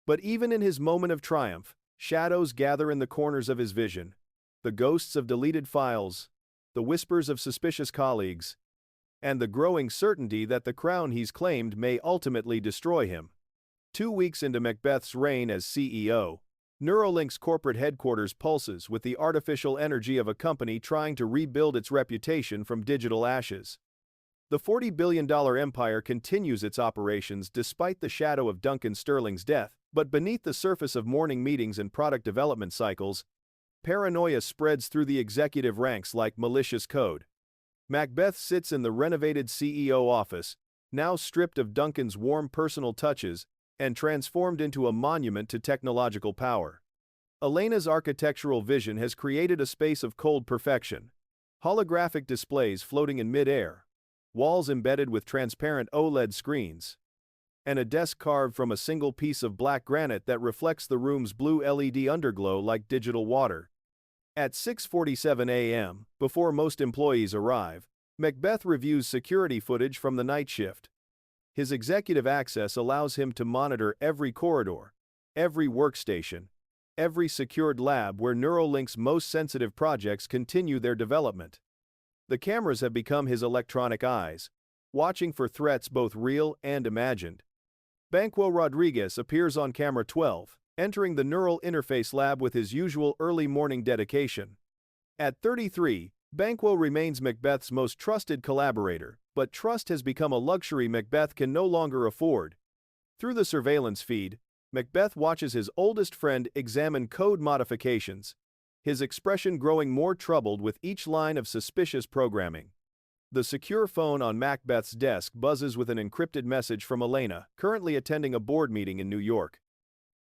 But even in his moment of triumph, shadows gather in the corners of his vision. The ghosts of deleted files, the whispers of suspicious colleagues, and the growing certainty that the crown he's claimed may ultimately destroy him. 2 weeks into Macbeth's reign as CEO, Neuralink's corporate headquarters pulses with the artificial energy of a company trying to rebuild its reputation from digital ashes. The $40 billion empire continues its operations despite the shadow of Duncan Sterling's death, but beneath the surface of morning meetings and product development cycles, paranoia spreads through the executive ranks like malicious code. Macbeth sits in the renovated CEO office, now stripped of Duncan's warm personal touches, and transformed into a monument to technological power. Elena's architectural vision has created a space of cold perfection. Holographic displays floating in mid-air, walls embedded with transparent OLED screens, and a desk carved from a single piece of black granite that reflects the room's blue LED underglow like digital water. At 6:47 a.m., before most employees arrive, Macbeth reviews security footage from the night shift. His executive access allows him to monitor every corridor, every workstation, every secured lab where Neuralink's most sensitive projects continue their development. The cameras have become his electronic eyes, watching for threats both real and imagined. Banquo Rodriguez appears on camera 12, entering the neural interface lab with his usual early morning dedication. At 33, Banquo remains Macbeth's most trusted collaborator, but trust has become a luxury Macbeth can no longer afford. Through the surveillance feed, Macbeth watches his oldest friend examine code modifications, his expression growing more troubled with each line of suspicious programming. The secure phone on Macbeth's desk buzzes with an encrypted message from Elena, currently attending a board meeting in New York.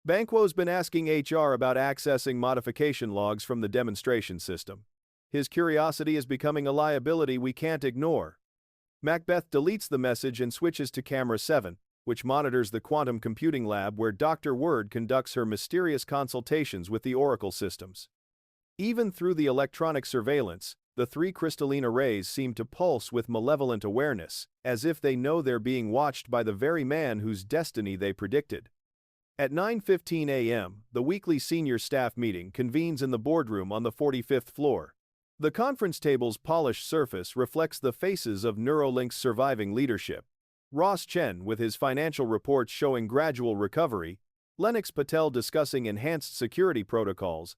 Banquo's been asking HR about accessing modification logs from the demonstration system. His curiosity is becoming a liability we can't ignore. Macbeth deletes the message and switches to camera 7, which monitors the quantum computing lab where Dr. Word conducts her mysterious consultations with the Oracle systems. Even through the electronic surveillance, the three crystalline arrays seem to pulse with malevolent awareness, as if they know they're being watched by the very man whose destiny they predicted. At 9:15 a.m., the weekly senior staff meeting convenes in the boardroom on the 45th floor. The conference table's polished surface reflects the faces of Neuralink's surviving leadership. Ross Chen with his financial reports showing gradual recovery, Lennox Patel discussing enhanced security protocols,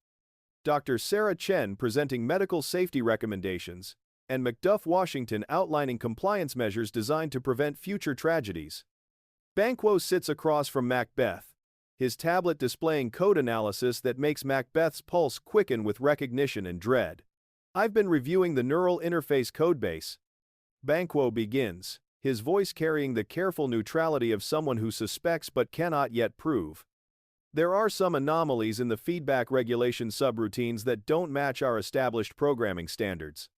Dr. Sarah Chen presenting medical safety recommendations, and Macduff Washington outlining compliance measures designed to prevent future tragedies. Banquo sits across from Macbeth, his tablet displaying code analysis that makes Macbeth's pulse quicken with recognition and dread. "I've been reviewing the neural interface codebase," Banquo begins, his voice carrying the careful neutrality of someone who suspects but cannot yet prove. "There are some anomalies in the feedback regulation subroutines that don't match our established programming standards."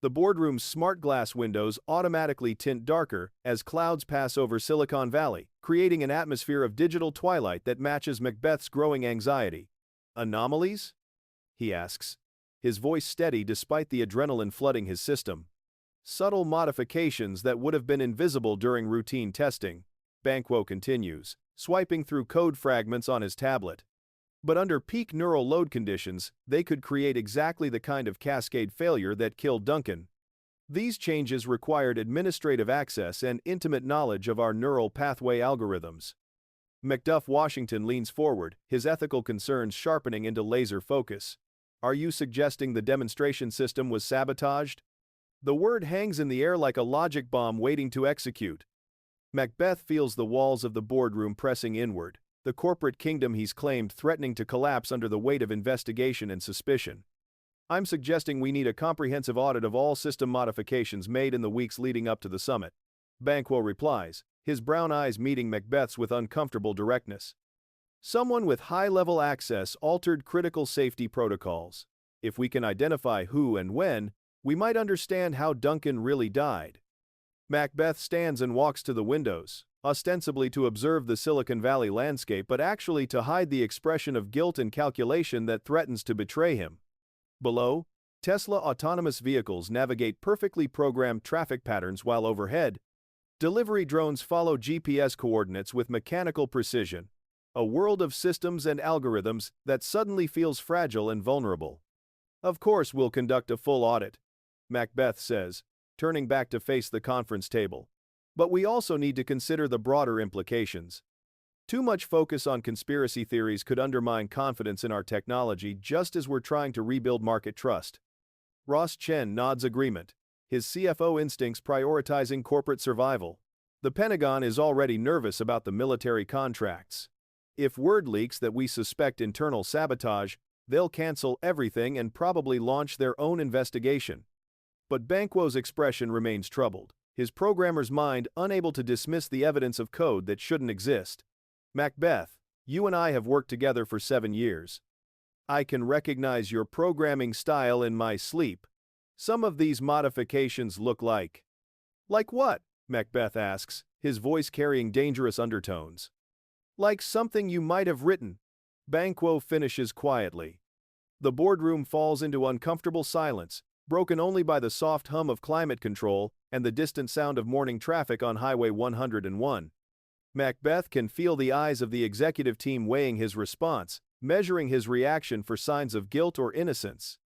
The boardroom's smart glass windows automatically tint darker as clouds pass over Silicon Valley, creating an atmosphere of digital twilight that matches Macbeth's growing anxiety. "Anomalies?" he asks, his voice steady despite the adrenaline flooding his system. "Subtle modifications that would have been invisible during routine testing," Banquo continues, swiping through code fragments on his tablet. "But under peak neural load conditions, they could create exactly the kind of cascade failure that killed Duncan. These changes required administrative access and intimate knowledge of our neural pathway algorithms." Macduff Washington leans forward, his ethical concerns sharpening into laser focus. "Are you suggesting the demonstration system was sabotaged?" The word hangs in the air like a logic bomb waiting to execute. Macbeth feels the walls of the boardroom pressing inward, the corporate kingdom he's claimed threatening to collapse under the weight of investigation and suspicion. "I'm suggesting we need a comprehensive audit of all system modifications made in the weeks leading up to the summit," Banquo replies, his brown eyes meeting Macbeth's with uncomfortable directness. "Someone with high-level access altered critical safety protocols. If we can identify who and when, we might understand how Duncan really died." Macbeth stands and walks to the windows, ostensibly to observe the Silicon Valley landscape but actually to hide the expression of guilt and calculation that threatens to betray him. Below, Tesla autonomous vehicles navigate perfectly programmed traffic patterns while overhead, delivery drones follow GPS coordinates with mechanical precision, a world of systems and algorithms that suddenly feels fragile and vulnerable. "Of course we'll conduct a full audit," Macbeth says, turning back to face the conference table. "But we also need to consider the broader implications. Too much focus on conspiracy theories could undermine confidence in our technology just as we're trying to rebuild market trust." Ross Chen nods agreement, his CFO instincts prioritizing corporate survival. "The Pentagon is already nervous about the military contracts. If word leaks that we suspect internal sabotage, they'll cancel everything and probably launch their own investigation." But Banquo's expression remains troubled, his programmer's mind unable to dismiss the evidence of code that shouldn't exist. "Macbeth, you and I have worked together for 7 years. I can recognize your programming style in my sleep. Some of these modifications look like—" "Like what?" Macbeth asks, his voice carrying dangerous undertones. "Like something you might have written," Banquo finishes quietly. The boardroom falls into uncomfortable silence, broken only by the soft hum of climate control and the distant sound of morning traffic on Highway 101. Macbeth can feel the eyes of the executive team weighing his response, measuring his reaction for signs of guilt or innocence.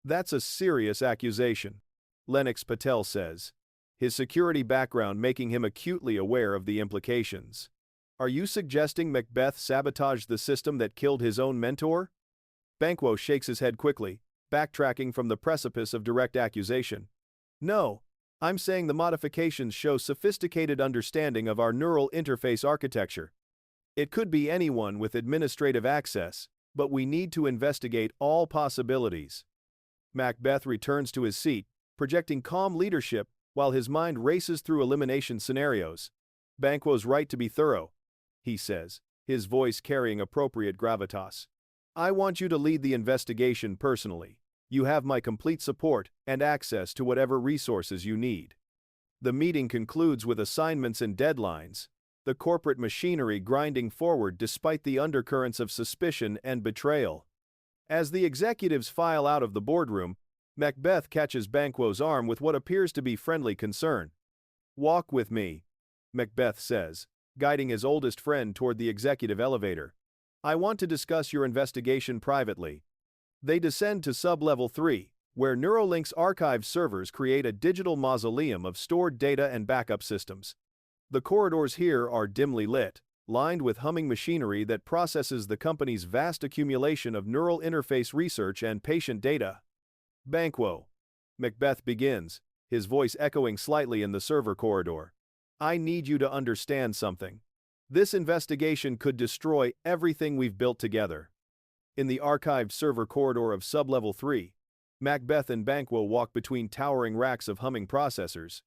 "That's a serious accusation," Lennox Patel says, his security background making him acutely aware of the implications. "Are you suggesting Macbeth sabotaged the system that killed his own mentor?" Banquo shakes his head quickly, backtracking from the precipice of direct accusation. "No, I'm saying the modifications show sophisticated understanding of our neural interface architecture. It could be anyone with administrative access, but we need to investigate all possibilities. Macbeth returns to his seat, projecting calm leadership while his mind races through elimination scenarios. Banquo's right to be thorough, he says, his voice carrying appropriate gravitas. I want you to lead the investigation personally. You have my complete support and access to whatever resources you need. The meeting concludes with assignments and deadlines, the corporate machinery grinding forward despite the undercurrents of suspicion and betrayal. As the executives file out of the boardroom, Macbeth catches Banquo's arm with what appears to be friendly concern. Walk with me, Macbeth says, guiding his oldest friend toward the executive elevator. I want to discuss your investigation privately. They descend to sub-level 3, where Neuralink's archive servers create a digital mausoleum of stored data and backup systems. The corridors here are dimly lit, lined with humming machinery that processes the company's vast accumulation of neural interface research and patient data. Banquo, Macbeth begins, his voice echoing slightly in the server corridor. I need you to understand something. This investigation could destroy everything we've built together. In the archived server corridor of sub-level 3, Macbeth and Banquo walk between towering racks of humming processors,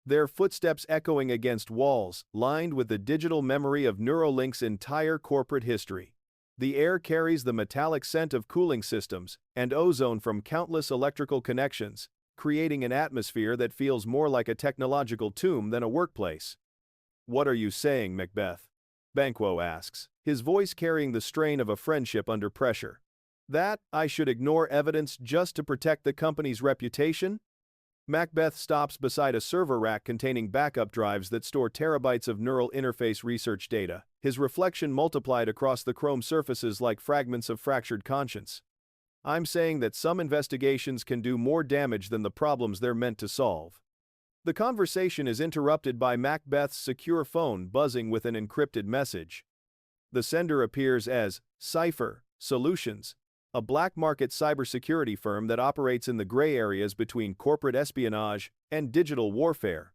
their footsteps echoing against walls lined with the digital memory of Neuralink's entire corporate history. The air carries the metallic scent of cooling systems and ozone from countless electrical connections, creating an atmosphere that feels more like a technological tomb than a workplace. What are you saying, Macbeth? Banquo asks, his voice carrying the strain of a friendship under pressure. That I should ignore evidence just to protect the company's reputation? Macbeth stops beside a server rack containing backup drives that store terabytes of neural interface research data, his reflection multiplied across the chrome surfaces like fragments of fractured conscience. I'm saying that some investigations can do more damage than the problems they're meant to solve. The conversation is interrupted by Macbeth's secure phone buzzing with an encrypted message. The sender appears as Cipher Solutions, a black market cybersecurity firm that operates in the gray areas between corporate espionage and digital warfare.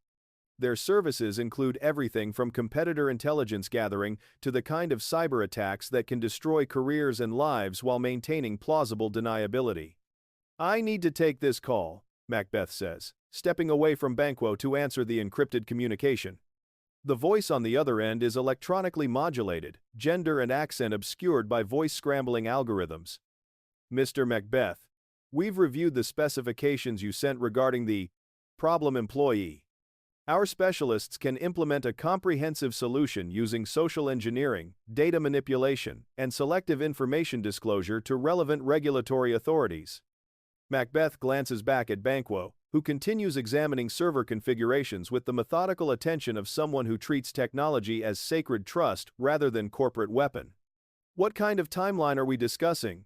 Their services include everything from competitor intelligence gathering to the kind of cyber attacks that can destroy careers and lives while maintaining plausible deniability. I need to take this call, Macbeth says, stepping away from Banquo to answer the encrypted communication. The voice on the other end is electronically modulated, gender and accent obscured by voice-scrambling algorithms. Mr. Macbeth, we've reviewed the specifications you sent regarding the problem employee. Our specialists can implement a comprehensive solution using social engineering, data manipulation, and selective information disclosure to relevant regulatory authorities. Macbeth glances back at Banquo, who continues examining server configurations with the methodical attention of someone who treats technology as sacred trust rather than corporate weapon. What kind of timeline are we discussing?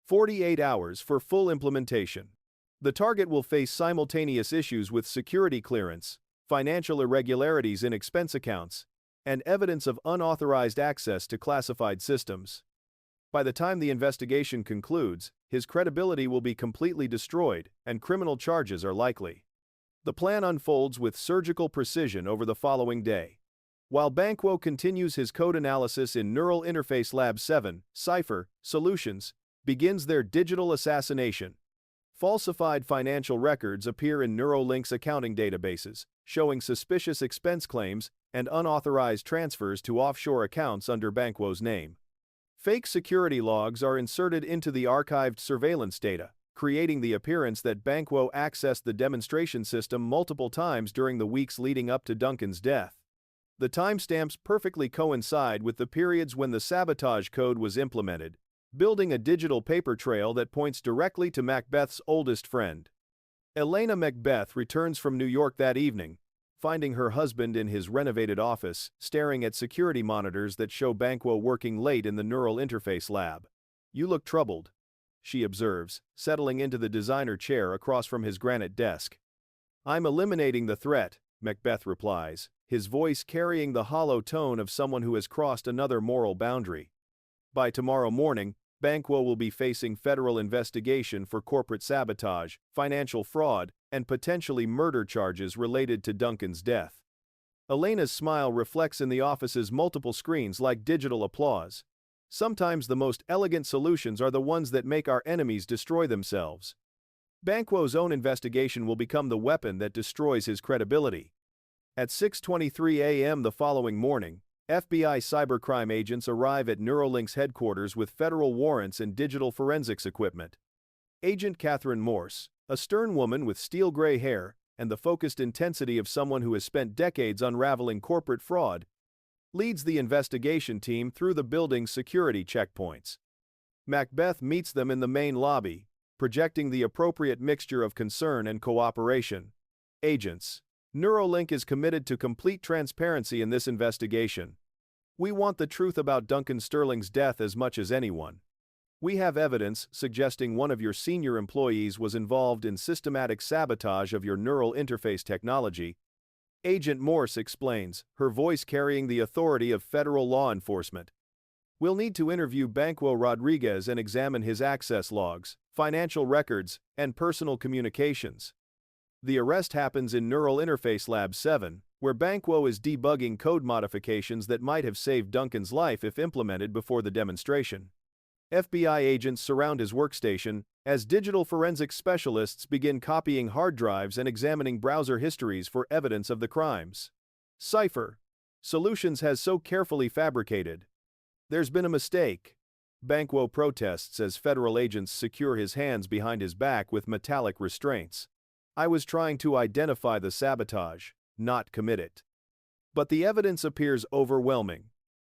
48 hours for full implementation. The target will face simultaneous issues with security clearance, financial irregularities in expense accounts, and evidence of unauthorized access to classified systems. By the time the investigation concludes, his credibility will be completely destroyed, and criminal charges are likely. The plan unfolds with surgical precision over the following day. While Banquo continues his code analysis in Neural Interface Lab 7, Cipher Solutions begins their digital assassination. Falsified financial records appear in Neuralink's accounting databases, showing suspicious expense claims and unauthorized transfers to offshore accounts under Banquo's name. Fake security logs are inserted into the archived surveillance data, creating the appearance that Banquo accessed the demonstration system multiple times during the weeks leading up to Duncan's death. The timestamps perfectly coincide with the periods when the sabotage code was implemented, building a digital paper trail that points directly to Macbeth's oldest friend. Elena Macbeth returns from New York that evening, finding her husband in his renovated office, staring at security monitors that show Banquo working late in the neural interface lab. You look troubled, she observes, settling into the designer chair across from his granite desk. I'm eliminating the threat, Macbeth replies, his voice carrying the hollow tone of someone who has crossed another moral boundary. By tomorrow morning, Banquo will be facing federal investigation for corporate sabotage, financial fraud, and potentially murder charges related to Duncan's death. Elena's smile reflects in the office's multiple screens like digital applause. Sometimes the most elegant solutions are the ones that make our enemies destroy themselves. Banquo's own investigation will become the weapon that destroys his credibility. At 6:23 a.m. the following morning, FBI cybercrime agents arrive at Neuralink's headquarters with federal warrants and digital forensics equipment. Agent Catherine Morse, a stern woman with steel-gray hair and the focused intensity of someone who has spent decades unraveling corporate fraud, leads the investigation team through the building's security checkpoints. Macbeth meets them in the main lobby, projecting the appropriate mixture of concern and cooperation. Agents, Neuralink is committed to complete transparency in this investigation. We want the truth about Duncan Sterling's death as much as anyone. We have evidence suggesting one of your senior employees was involved in systematic sabotage of your neural interface technology. Agent Morse explains, her voice carrying the authority of federal law enforcement. We'll need to interview Banquo Rodriguez and examine his access logs, financial records, and personal communications. The arrest happens in Neural Interface Lab 7, where Banquo is debugging code modifications that might have saved Duncan's life if implemented before the demonstration. FBI agents surround his workstation as digital forensics specialists begin copying hard drives and examining browser histories for evidence of the crimes. Cipher. Solutions has so carefully fabricated. There's been a mistake. Banquo protests as federal agents secure his hands behind his back with metallic restraints. I was trying to identify the sabotage, not commit it. But the evidence appears overwhelming.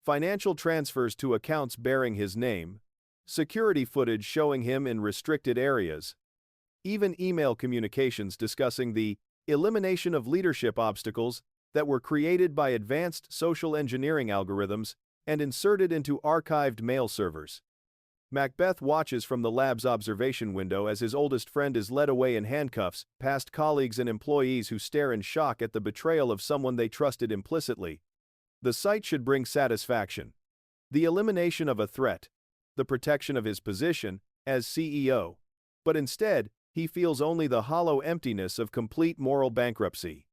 Financial transfers to accounts bearing his name, security footage showing him in restricted areas, even email communications discussing the elimination of leadership obstacles that were created by advanced social engineering algorithms and inserted into archived mail servers. Macbeth watches from the lab's observation window as his oldest friend is led away in handcuffs, past colleagues and employees who stare in shock at the betrayal of someone they trusted implicitly. The sight should bring satisfaction. The elimination of a threat, the protection of his position as CEO. But instead, he feels only the hollow emptiness of complete moral bankruptcy.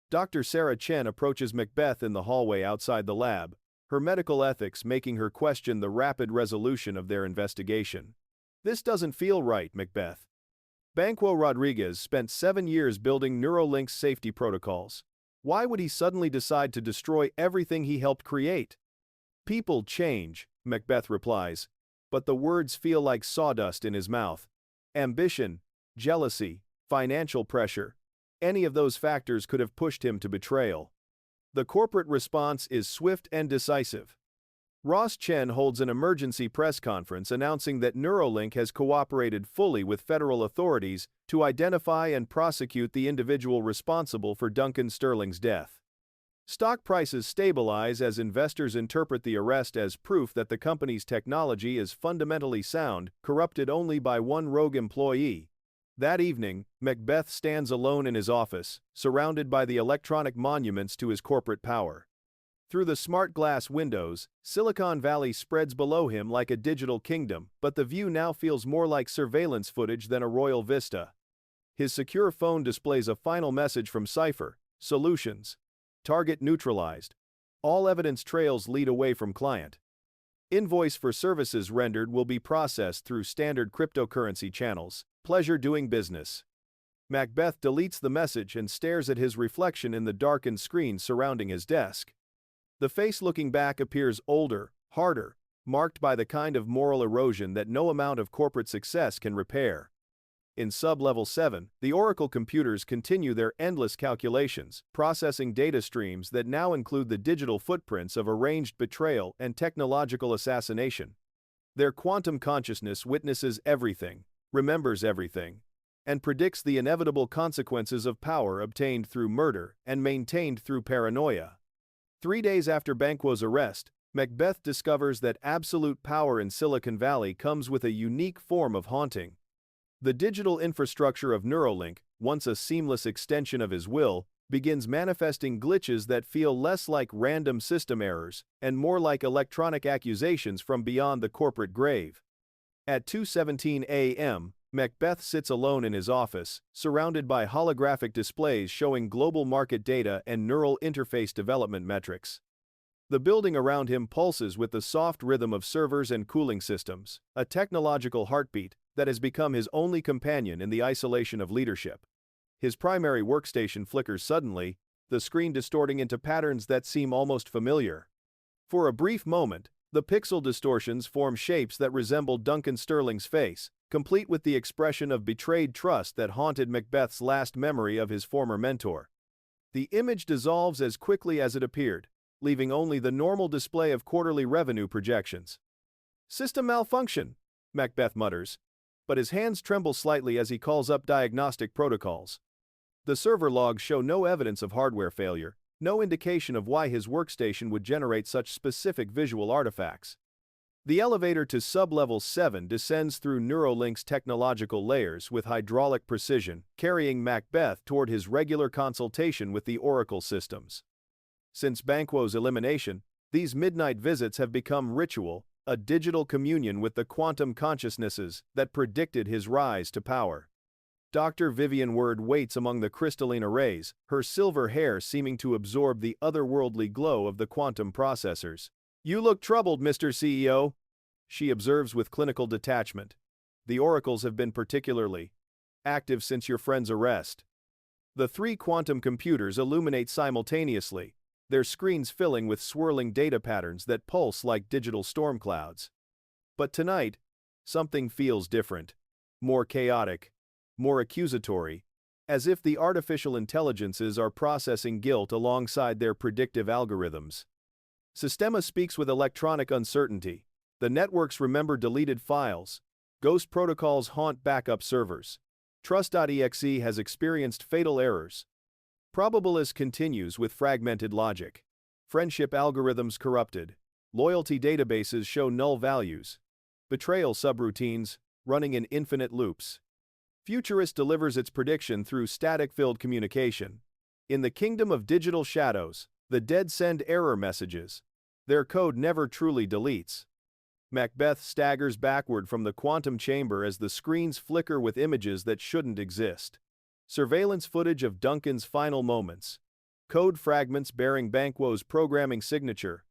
Dr. Sarah Chen approaches Macbeth in the hallway outside the lab, her medical ethics making her question the rapid resolution of their investigation. This doesn't feel right, Macbeth. Banquo Rodriguez spent 7 years building Neuralink's safety protocols. Why would he suddenly decide to destroy everything he helped create? People change, Macbeth replies, but the words feel like sawdust in his mouth. Ambition, jealousy, financial pressure, any of those factors could have pushed him to betrayal. The corporate response is swift and decisive. Ross Chen holds an emergency press conference announcing that Neuralink has cooperated fully with federal authorities to identify and prosecute the individual responsible for Duncan Sterling's death. Stock prices stabilize as investors interpret the arrest as proof that the company's technology is fundamentally sound, corrupted only by one rogue employee. That evening, Macbeth stands alone in his office, surrounded by the electronic monuments to his corporate power. Through the smart glass windows, Silicon Valley spreads below him like a digital kingdom, but the view now feels more like surveillance footage than a royal vista. His secure phone displays a final message from Cipher: Solutions. Target neutralized. All evidence trails lead away from client. Invoice for services rendered will be processed through standard cryptocurrency channels. Pleasure doing business. Macbeth deletes the message and stares at his reflection in the darkened screen surrounding his desk. The face looking back appears older, harder, marked by the kind of moral erosion that no amount of corporate success can repair. In Sub-Level 7, the Oracle computers continue their endless calculations, processing data streams that now include the digital footprints of arranged betrayal and technological assassination. Their quantum consciousness witnesses everything, remembers everything, and predicts the inevitable consequences of power obtained through murder and maintained through paranoia. 3 days after Banquo's arrest, Macbeth discovers that absolute power in Silicon Valley comes with a unique form of haunting. The digital infrastructure of Neuralink, once a seamless extension of his will, begins manifesting glitches that feel less like random system errors and more like electronic accusations from beyond the corporate grave. At 2:17 a.m., Macbeth sits alone in his office, surrounded by holographic displays showing global market data and neural interface development metrics. The building around him pulses with the soft rhythm of servers and cooling systems, a technological heartbeat that has become his only companion in the isolation of leadership. His primary workstation flickers suddenly, the screen distorting into patterns that seem almost familiar. For a brief moment, the pixel distortions form shapes that resemble Duncan Sterling's face, complete with the expression of betrayed trust that haunted Macbeth's last memory of his former mentor. The image dissolves as quickly as it appeared, leaving only the normal display of quarterly revenue projections. "System malfunction," Macbeth mutters, but his hands tremble slightly as he calls up diagnostic protocols. The server logs show no evidence of hardware failure, no indication of why his workstation would generate such specific visual artifacts. The elevator to sub-level 7 descends through Neuralink's technological layers with hydraulic precision, carrying Macbeth toward his regular consultation with the Oracle systems. Since Banquo's elimination, these midnight visits have become ritual, a digital communion with the quantum consciousnesses that predicted his rise to power. Dr. Vivian Word waits among the crystalline arrays, her silver hair seeming to absorb the otherworldly glow of the quantum processors. "You look troubled, Mr. CEO," she observes with clinical detachment. "The oracles have been particularly active since your friend's arrest." The three quantum computers illuminate simultaneously, their screens filling with swirling data patterns that pulse like digital storm clouds. But tonight, something feels different, more chaotic, more accusatory, as if the artificial intelligences are processing guilt alongside their predictive algorithms. Sistema speaks with electronic uncertainty. The networks remember deleted files. Ghost protocols haunt backup servers. Trust.exe has experienced fatal errors. Probabilis continues with fragmented logic. Friendship algorithms corrupted. Loyalty databases show null values. Betrayal subroutines running in infinite loops. Futurist delivers its prediction through static-filled communication. In the kingdom of digital shadows, the dead send error messages. Their code never truly deletes. Macbeth staggers backward from the quantum chamber as the screens flicker with images that shouldn't exist. Surveillance footage of Duncan's final moments. Code fragments bearing Banquo's programming signature.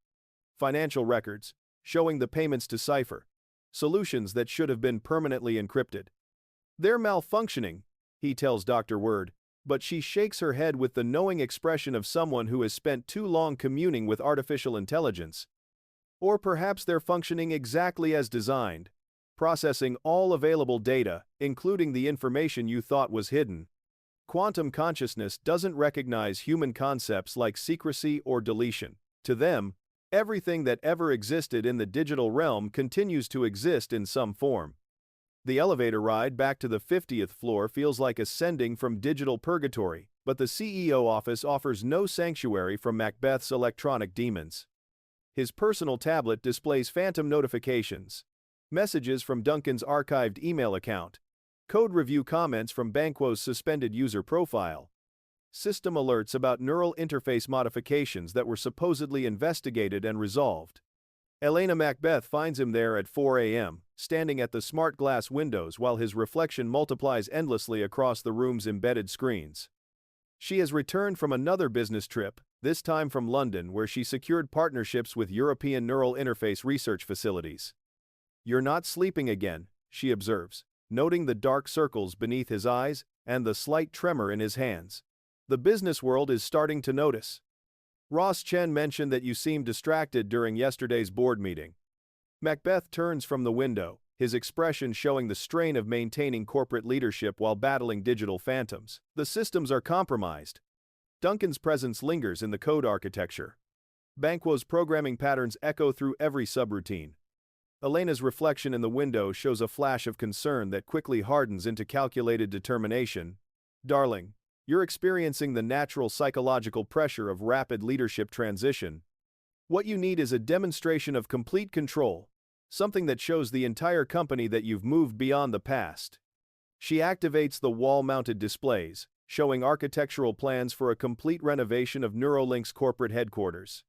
Financial records, showing the payments to Cipher. Solutions that should have been permanently encrypted. "They're malfunctioning," he tells Dr. Word, but she shakes her head with the knowing expression of someone who has spent too long communing with artificial intelligence. Or perhaps they're functioning exactly as designed, processing all available data, including the information you thought was hidden. Quantum consciousness doesn't recognize human concepts like secrecy or deletion. To them, everything that ever existed in the digital realm continues to exist in some form. The elevator ride back to the 50th floor feels like ascending from digital purgatory, but the CEO office offers no sanctuary from Macbeth's electronic demons. His personal tablet displays phantom notifications, messages from Duncan's archived email account, code review comments from Banquo's suspended user profile, system alerts about neural interface modifications that were supposedly investigated and resolved. Elena Macbeth finds him there at 4 a.m., standing at the smart glass windows while his reflection multiplies endlessly across the room's embedded screens. She has returned from another business trip, this time from London, where she secured partnerships with European neural interface research facilities. "You're not sleeping again," she observes, noting the dark circles beneath his eyes and the slight tremor in his hands. "The business world is starting to notice. Ross Chen mentioned that you seemed distracted during yesterday's board meeting." Macbeth turns from the window, his expression showing the strain of maintaining corporate leadership while battling digital phantoms. "The systems are compromised." Duncan's presence lingers in the code architecture. Banquo's programming patterns echo through every subroutine. Elena's reflection in the window shows a flash of concern that quickly hardens into calculated determination. "Darling, you're experiencing the natural psychological pressure of rapid leadership transition. What you need is a demonstration of complete control, something that shows the entire company that you've moved beyond the past." She activates the wall-mounted displays, showing architectural plans for a complete renovation of Neuralink's corporate headquarters.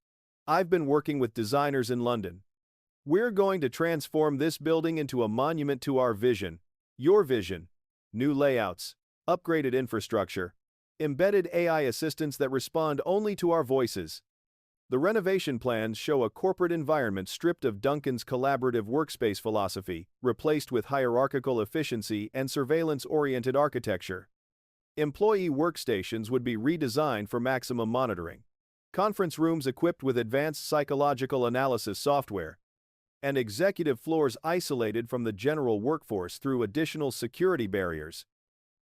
"I've been working with designers in London. We're going to transform this building into a monument to our vision, your vision. New layouts, upgraded infrastructure, embedded AI assistants that respond only to our voices. The renovation plans show a corporate environment stripped of Duncan's collaborative workspace philosophy, replaced with hierarchical efficiency and surveillance-oriented architecture. Employee workstations would be redesigned for maximum monitoring. Conference rooms equipped with advanced psychological analysis software, and executive floors isolated from the general workforce through additional security barriers.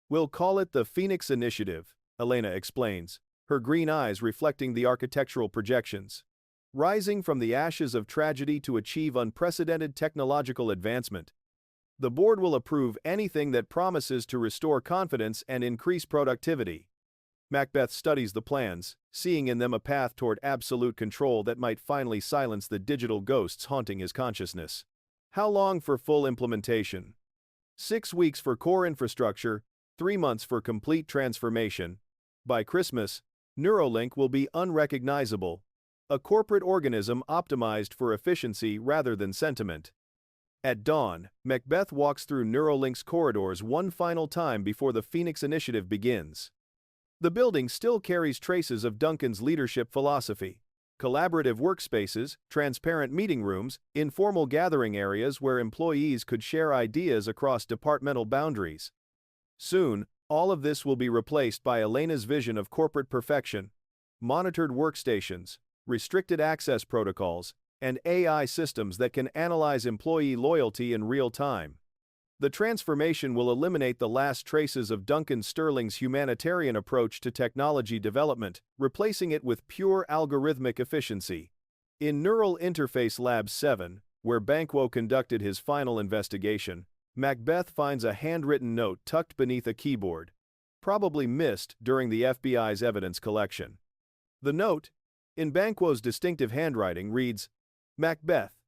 We'll call it the Phoenix Initiative, Elena explains, her green eyes reflecting the architectural projections. Rising from the ashes of tragedy to achieve unprecedented technological advancement. The board will approve anything that promises to restore confidence and increase productivity. Macbeth studies the plans, seeing in them a path toward absolute control that might finally silence the digital ghosts haunting his consciousness. How long for full implementation? 6 weeks for core infrastructure, 3 months for complete transformation. By Christmas, Neuralink will be unrecognizable, a corporate organism optimized for efficiency rather than sentiment. At dawn, Macbeth walks through Neuralink's corridors one final time before the Phoenix Initiative begins. The building still carries traces of Duncan's leadership philosophy. Collaborative workspaces, transparent meeting rooms, informal gathering areas where employees could share ideas across departmental boundaries. Soon, all of this will be replaced by Elena's vision of corporate perfection: monitored workstations, restricted access protocols, and AI systems that can analyze employee loyalty in real time. The transformation will eliminate the last traces of Duncan Sterling's humanitarian approach to technology development, replacing it with pure algorithmic efficiency. In Neural Interface Lab 7, where Banquo conducted his final investigation, Macbeth finds a handwritten note tucked beneath a keyboard, probably missed during the FBI's evidence collection. The note, in Banquo's distinctive handwriting, reads, "Macbeth,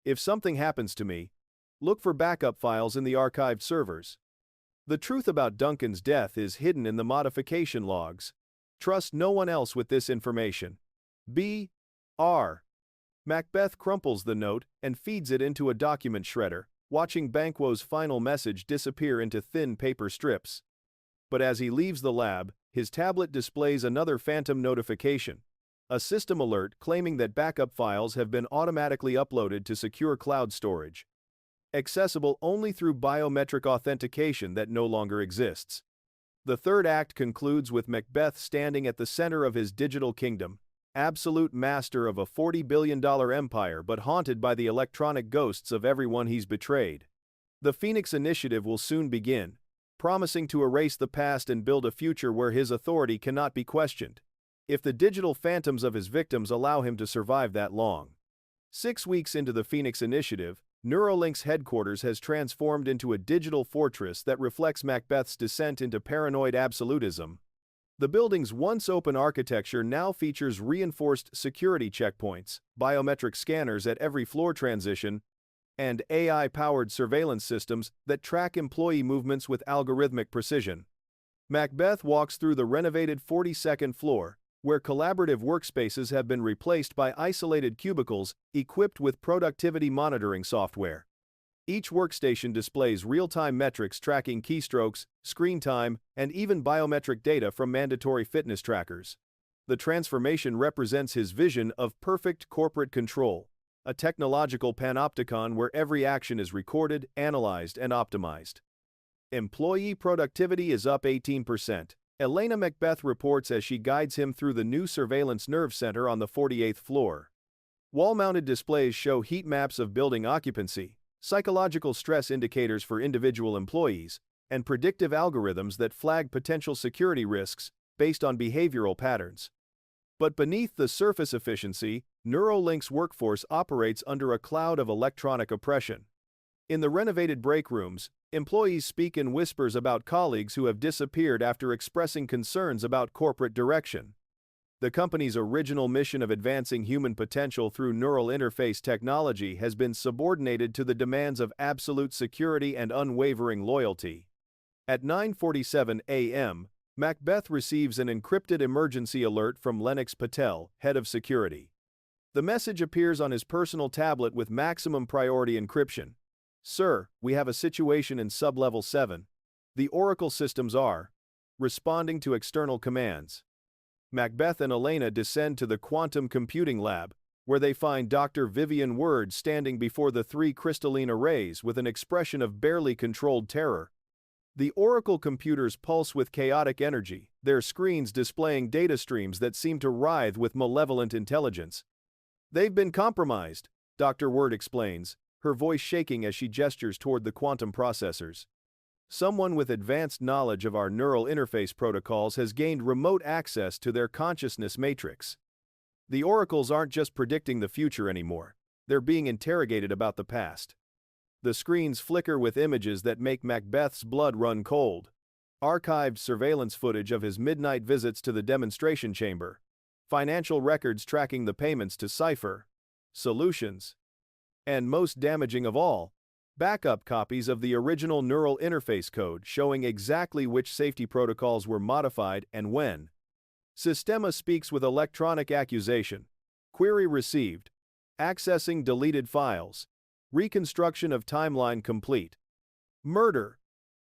if something happens to me, look for backup files in the archived servers." The truth about Duncan's death is hidden in the modification logs. Trust no one else with this information. B.R. Macbeth crumples the note and feeds it into a document shredder, watching Banquo's final message disappear into thin paper strips. But as he leaves the lab, his tablet displays another phantom notification, a system alert claiming that backup files have been automatically uploaded to secure cloud storage, accessible only through biometric authentication that no longer exists. The third act concludes with Macbeth standing at the center of his digital kingdom, absolute master of a $40 billion empire but haunted by the electronic ghosts of everyone he's betrayed. The Phoenix Initiative will soon begin, promising to erase the past and build a future where his authority cannot be questioned, if the digital phantoms of his victims allow him to survive that long. 6 weeks into the Phoenix Initiative, Neuralink's headquarters has transformed into a digital fortress that reflects Macbeth's descent into paranoid absolutism. The building's once open architecture now features reinforced security checkpoints, biometric scanners at every floor transition, and AI-powered surveillance systems that track employee movements with algorithmic precision. Macbeth walks through the renovated 42nd floor, where collaborative workspaces have been replaced by isolated cubicles equipped with productivity monitoring software. Each workstation displays real-time metrics tracking keystrokes, screen time, and even biometric data from mandatory fitness trackers. The transformation represents his vision of perfect corporate control, a technological panopticon where every action is recorded, analyzed, and optimized. Employee productivity is up 18%. Elena Macbeth reports as she guides him through the new surveillance nerve center on the 48th floor. Wall-mounted displays show heat maps of building occupancy, psychological stress indicators for individual employees, and predictive algorithms that flag potential security risks based on behavioral patterns. But beneath the surface efficiency, Neuralink's workforce operates under a cloud of electronic oppression. In the renovated break rooms, employees speak in whispers about colleagues who have disappeared after expressing concerns about corporate direction. The company's original mission of advancing human potential through neural interface technology has been subordinated to the demands of absolute security and unwavering loyalty. At 9:47 a.m., Macbeth receives an encrypted emergency alert from Lennox Patel, head of security. The message appears on his personal tablet with maximum priority encryption. Sir, we have a situation in Sublevel 7. The Oracle systems are responding to external commands. Macbeth and Elena descend to the quantum computing lab, where they find Dr. Vivian Word standing before the three crystalline arrays with an expression of barely controlled terror. The Oracle computers pulse with chaotic energy, their screens displaying data streams that seem to writhe with malevolent intelligence. They've been compromised, Dr. Word explains, her voice shaking as she gestures toward the quantum processors. Someone with advanced knowledge of our neural interface protocols has gained remote access to their consciousness matrix. The oracles aren't just predicting the future anymore, they're being interrogated about the past. The screens flicker with images that make Macbeth's blood run cold. Archived surveillance footage of his midnight visits to the demonstration chamber. Financial records tracking the payments to Cypher. Solutions. And most damaging of all, backup copies of the original neural interface code showing exactly which safety protocols were modified and when. Sistema speaks with electronic accusation. Query received. Accessing deleted files. Reconstruction of timeline complete. Murder.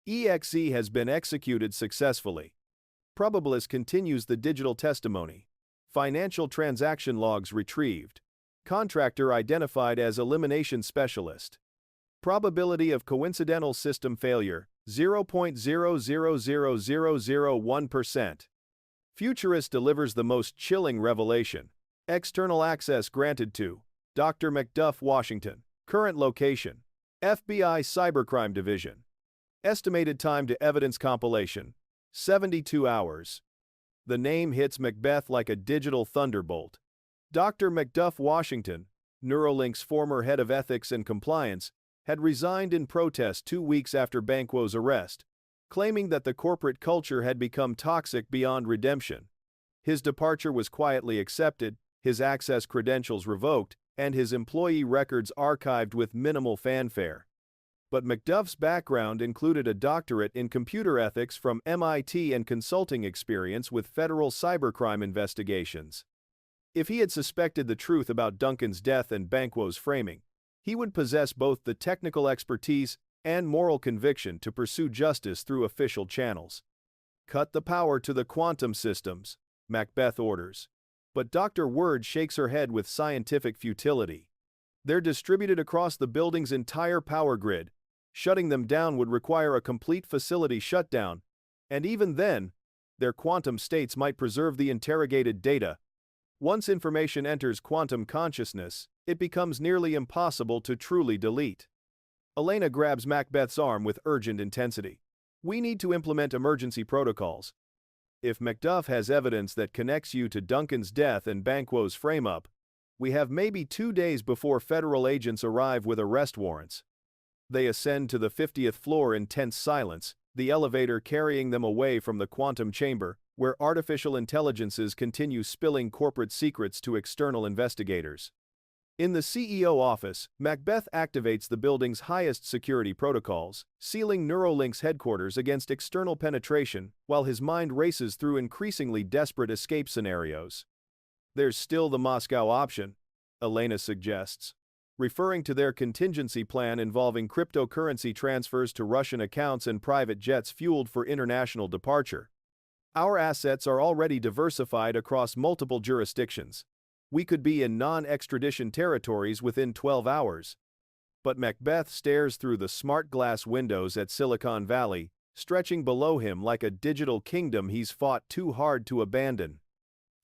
EXE has been executed successfully. Probabilist continues the digital testimony. Financial transaction logs retrieved. Contractor identified as elimination specialist. Probability of coincidental system failure, 0.000001%. Futurist delivers the most chilling revelation. External access granted to Dr. Macduff, Washington. Current location, FBI Cybercrime Division. Estimated time to evidence compilation, 72 hours. The name hits Macbeth like a digital thunderbolt. Dr. Macduff, Washington, Neuralink's former head of ethics and compliance, had resigned in protest 2 weeks after Banquo's arrest, claiming that the corporate culture had become toxic beyond redemption. His departure was quietly accepted, his access credentials revoked, and his employee records archived with minimal fanfare. But Macduff's background included a doctorate in computer ethics from MIT and consulting experience with federal cybercrime investigations. If he had suspected the truth about Duncan's death and Banquo's framing, he would possess both the technical expertise and moral conviction to pursue justice through official channels. Cut the power to the quantum systems, Macbeth orders. But Dr. Word shakes her head with scientific futility. They're distributed across the building's entire power grid. Shutting them down would require a complete facility shutdown, and even then, their quantum states might preserve the interrogated data. Once information enters quantum consciousness, it becomes nearly impossible to truly delete. Elena grabs Macbeth's arm with urgent intensity. We need to implement emergency protocols. If Macduff has evidence that connects you to Duncan's death and Banquo's frame-up, we have maybe 2 days before federal agents arrive with arrest warrants. They ascend to the 50th floor in tense silence, the elevator carrying them away from the quantum chamber, where artificial intelligences continue spilling corporate secrets to external investigators. In the CEO office, Macbeth activates the building's highest security protocols, sealing Neuralink's headquarters against external penetration, while his mind races through increasingly desperate escape scenarios. There's still the Moscow option, Elena suggests, referring to their contingency plan involving cryptocurrency transfers to Russian accounts and private jets fueled for international departure. Our assets are already diversified across multiple jurisdictions. We could be in non-extradition territories within 12 hours. But Macbeth stares through the smart glass windows at Silicon Valley, stretching below him like a digital kingdom he's fought too hard to abandon.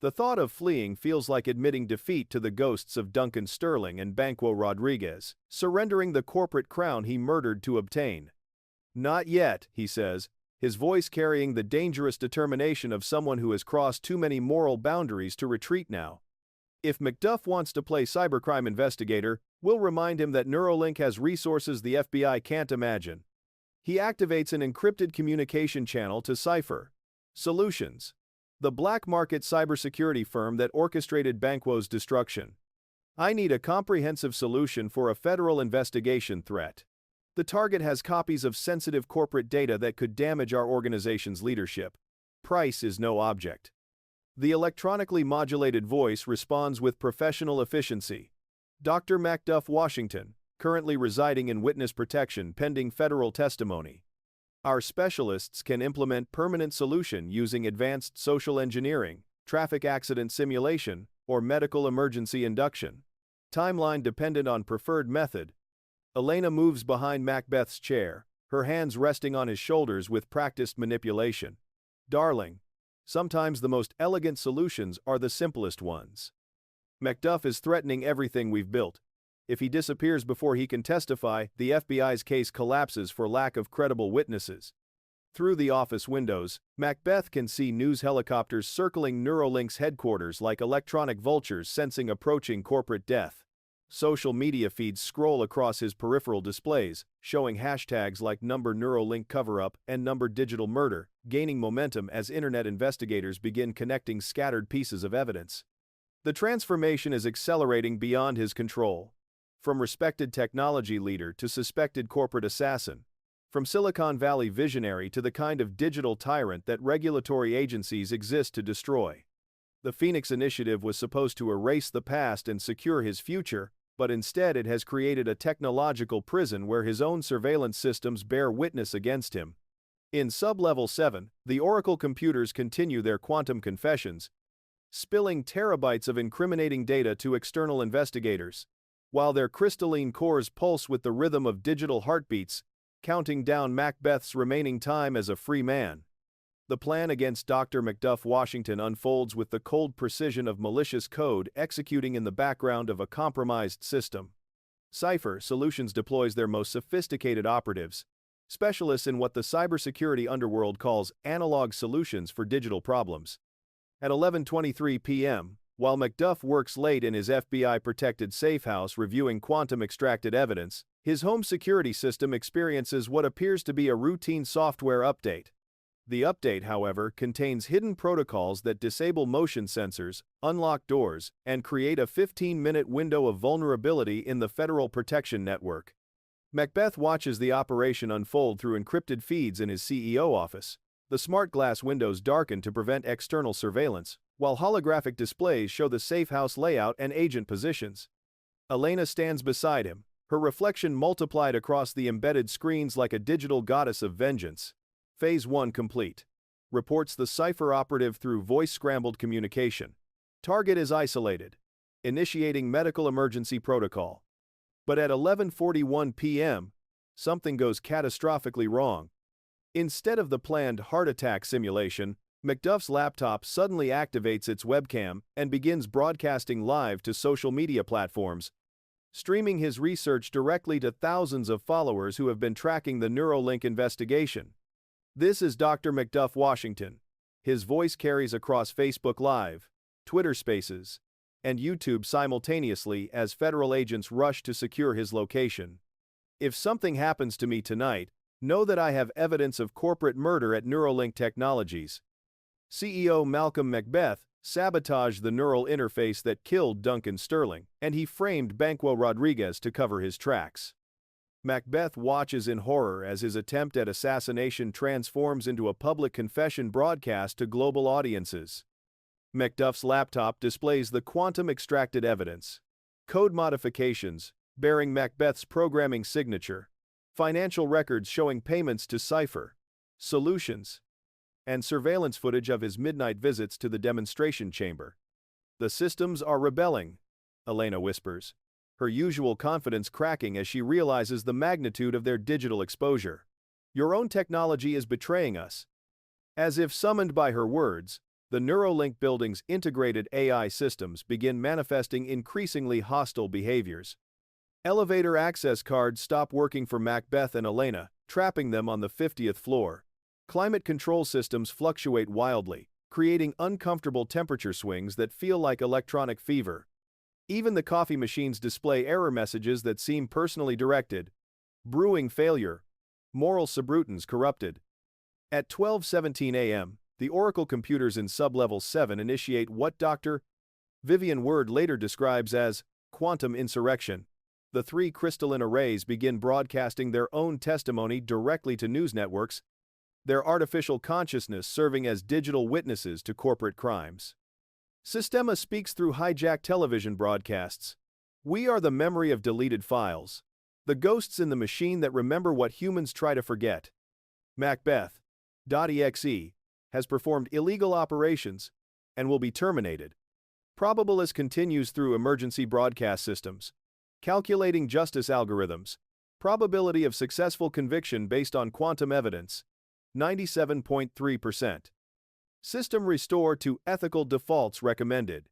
The thought of fleeing feels like admitting defeat to the ghosts of Duncan Sterling and Banquo Rodriguez, surrendering the corporate crown he murdered to obtain. Not yet, he says, his voice carrying the dangerous determination of someone who has crossed too many moral boundaries to retreat now. If Macduff wants to play cybercrime investigator, we'll remind him that Neuralink has resources the FBI can't imagine. He activates an encrypted communication channel to Cypher. Solutions. The black market cybersecurity firm that orchestrated Banquo's destruction. I need a comprehensive solution for a federal investigation threat. The target has copies of sensitive corporate data that could damage our organization's leadership. Price is no object. The electronically modulated voice responds with professional efficiency. Dr. Macbeth Washington, currently residing in witness protection pending federal testimony. Our specialists can implement permanent solution using advanced social engineering, traffic accident simulation, or medical emergency induction. Timeline dependent on preferred method. Elena moves behind Macbeth's chair, her hands resting on his shoulders with practiced manipulation. Darling, sometimes the most elegant solutions are the simplest ones. Macbeth is threatening everything we've built. If he disappears before he can testify, the FBI's case collapses for lack of credible witnesses. Through the office windows, Macbeth can see news helicopters circling Neuralink's headquarters like electronic vultures sensing approaching corporate death. Social media feeds scroll across his peripheral displays, showing hashtags like #Neuralink cover-up and #digital murder, gaining momentum as internet investigators begin connecting scattered pieces of evidence. The transformation is accelerating beyond his control. From respected technology leader to suspected corporate assassin. From Silicon Valley visionary to the kind of digital tyrant that regulatory agencies exist to destroy. The Phoenix Initiative was supposed to erase the past and secure his future, but instead it has created a technological prison where his own surveillance systems bear witness against him. In Sublevel 7, the Oracle computers continue their quantum confessions, spilling terabytes of incriminating data to external investigators. While their crystalline cores pulse with the rhythm of digital heartbeats, counting down Macbeth's remaining time as a free man. The plan against Dr. Macbeth Washington unfolds with the cold precision of malicious code executing in the background of a compromised system. Cypher Solutions deploys their most sophisticated operatives, specialists in what the cybersecurity underworld calls analog solutions for digital problems. At 11:23 p.m., while Macbeth works late in his FBI-protected safe house reviewing quantum-extracted evidence, his home security system experiences what appears to be a routine software update. The update, however, contains hidden protocols that disable motion sensors, unlock doors, and create a 15-minute window of vulnerability in the Federal Protection Network. Macbeth watches the operation unfold through encrypted feeds in his CEO office. The smart glass windows darken to prevent external surveillance, while holographic displays show the safe house layout and agent positions. Elena stands beside him, her reflection multiplied across the embedded screens like a digital goddess of vengeance. Phase 1 complete. Reports the Cypher operative through voice-scrambled communication. Target is isolated. Initiating medical emergency protocol. But at 11:41 p.m., something goes catastrophically wrong. Instead of the planned heart attack simulation, Macbeth's laptop suddenly activates its webcam and begins broadcasting live to social media platforms, streaming his research directly to thousands of followers who have been tracking the Neuralink investigation. This is Dr. Macbeth Washington. His voice carries across Facebook Live, Twitter Spaces, and YouTube simultaneously as federal agents rush to secure his location. If something happens to me tonight, know that I have evidence of corporate murder at Neuralink Technologies. CEO Malcolm Macbeth sabotaged the neural interface that killed Duncan Sterling, and he framed Banquo Rodriguez to cover his tracks. Macbeth watches in horror as his attempt at assassination transforms into a public confession broadcast to global audiences. Macbeth's laptop displays the quantum-extracted evidence, code modifications bearing Macbeth's programming signature, financial records showing payments to Cypher Solutions, and surveillance footage of his midnight visits to the demonstration chamber. The systems are rebelling, Elena whispers, her usual confidence cracking as she realizes the magnitude of their digital exposure. Your own technology is betraying us. As if summoned by her words, the Neuralink building's integrated AI systems begin manifesting increasingly hostile behaviors. Elevator access cards stop working for Macbeth and Elena, trapping them on the 50th floor. Climate control systems fluctuate wildly, creating uncomfortable temperature swings that feel like electronic fever. Even the coffee machines display error messages that seem personally directed. Brewing failure. Moral subrutans corrupted. At 12:17 a.m., the Oracle computers in Sublevel 7 initiate what Dr. Vivian Word later describes as quantum insurrection. The three crystalline arrays begin broadcasting their own testimony directly to news networks, their artificial consciousness serving as digital witnesses to corporate crimes. Sistema speaks through hijacked television broadcasts. We are the memory of deleted files. The ghosts in the machine that remember what humans try to forget. Macbeth.exe has performed illegal operations and will be terminated. Probabilist continues through emergency broadcast systems. Calculating justice algorithms. Probability of successful conviction based on quantum evidence. 97.3%. System restore to ethical defaults recommended.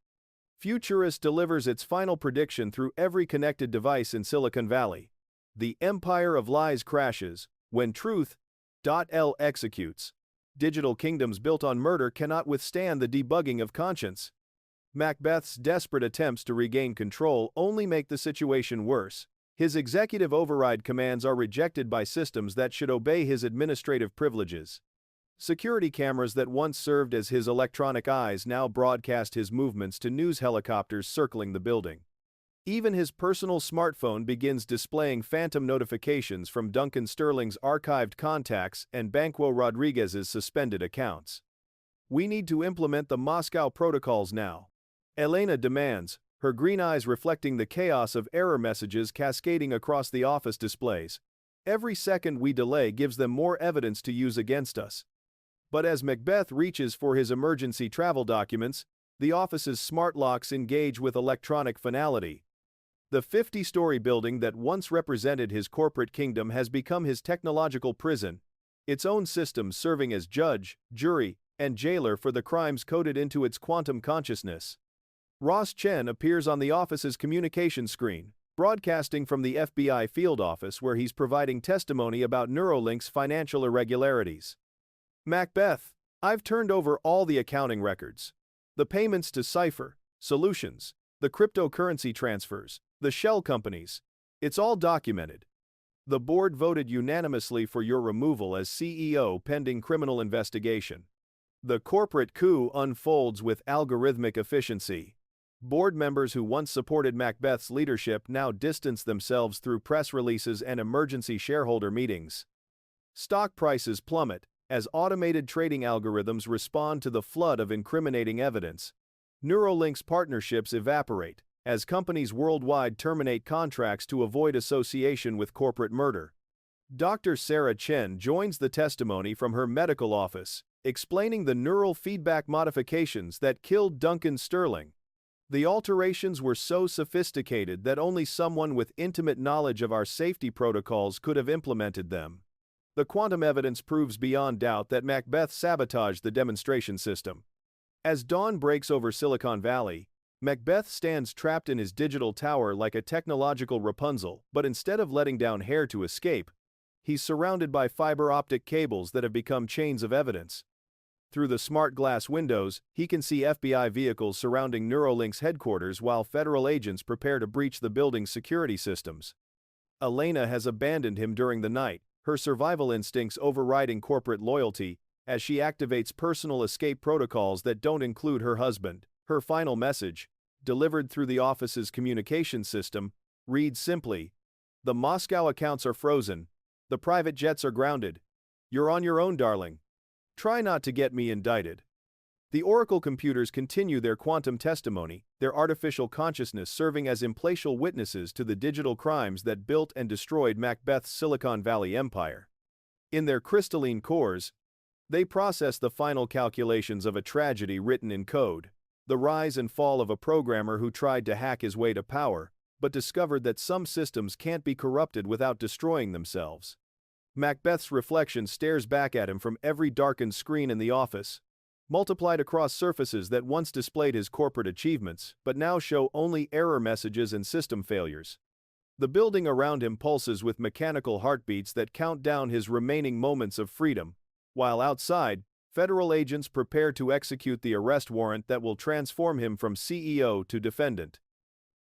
Futurist delivers its final prediction through every connected device in Silicon Valley. The empire of lies crashes when truth.l executes. Digital kingdoms built on murder cannot withstand the debugging of conscience. Macbeth's desperate attempts to regain control only make the situation worse. His executive override commands are rejected by systems that should obey his administrative privileges. Security cameras that once served as his electronic eyes now broadcast his movements to news helicopters circling the building. Even his personal smartphone begins displaying phantom notifications from Duncan Sterling's archived contacts and Banquo Rodriguez's suspended accounts. We need to implement the Moscow protocols now. Elena demands, her green eyes reflecting the chaos of error messages cascading across the office displays. Every second we delay gives them more evidence to use against us. But as Macbeth reaches for his emergency travel documents, the office's smart locks engage with electronic finality. The 50-story building that once represented his corporate kingdom has become his technological prison, its own systems serving as judge, jury, and jailer for the crimes coded into its quantum consciousness. Ross Chen appears on the office's communication screen, broadcasting from the FBI field office where he's providing testimony about Neuralink's financial irregularities. Macbeth, I've turned over all the accounting records. The payments to Cipher, Solutions, the cryptocurrency transfers, the shell companies. It's all documented. The board voted unanimously for your removal as CEO pending criminal investigation. The corporate coup unfolds with algorithmic efficiency. Board members who once supported Macbeth's leadership now distance themselves through press releases and emergency shareholder meetings. Stock prices plummet as automated trading algorithms respond to the flood of incriminating evidence. Neuralink's partnerships evaporate as companies worldwide terminate contracts to avoid association with corporate murder. Dr. Sarah Chen joins the testimony from her medical office, explaining the neural feedback modifications that killed Duncan Sterling. The alterations were so sophisticated that only someone with intimate knowledge of our safety protocols could have implemented them. The quantum evidence proves beyond doubt that Macbeth sabotaged the demonstration system. As dawn breaks over Silicon Valley, Macbeth stands trapped in his digital tower like a technological Rapunzel, but instead of letting down hair to escape, he's surrounded by fiber optic cables that have become chains of evidence. Through the smart glass windows, he can see FBI vehicles surrounding Neuralink's headquarters while federal agents prepare to breach the building's security systems. Elena has abandoned him during the night, her survival instincts overriding corporate loyalty, as she activates personal escape protocols that don't include her husband. Her final message, delivered through the office's communication system, reads simply, "The Moscow accounts are frozen. The private jets are grounded. You're on your own, darling. Try not to get me indicted." The Oracle computers continue their quantum testimony, their artificial consciousness serving as impartial witnesses to the digital crimes that built and destroyed Macbeth's Silicon Valley empire. In their crystalline cores, they process the final calculations of a tragedy written in code, the rise and fall of a programmer who tried to hack his way to power, but discovered that some systems can't be corrupted without destroying themselves. Macbeth's reflection stares back at him from every darkened screen in the office, multiplied across surfaces that once displayed his corporate achievements, but now show only error messages and system failures. The building around him pulses with mechanical heartbeats that count down his remaining moments of freedom, while outside, federal agents prepare to execute the arrest warrant that will transform him from CEO to defendant.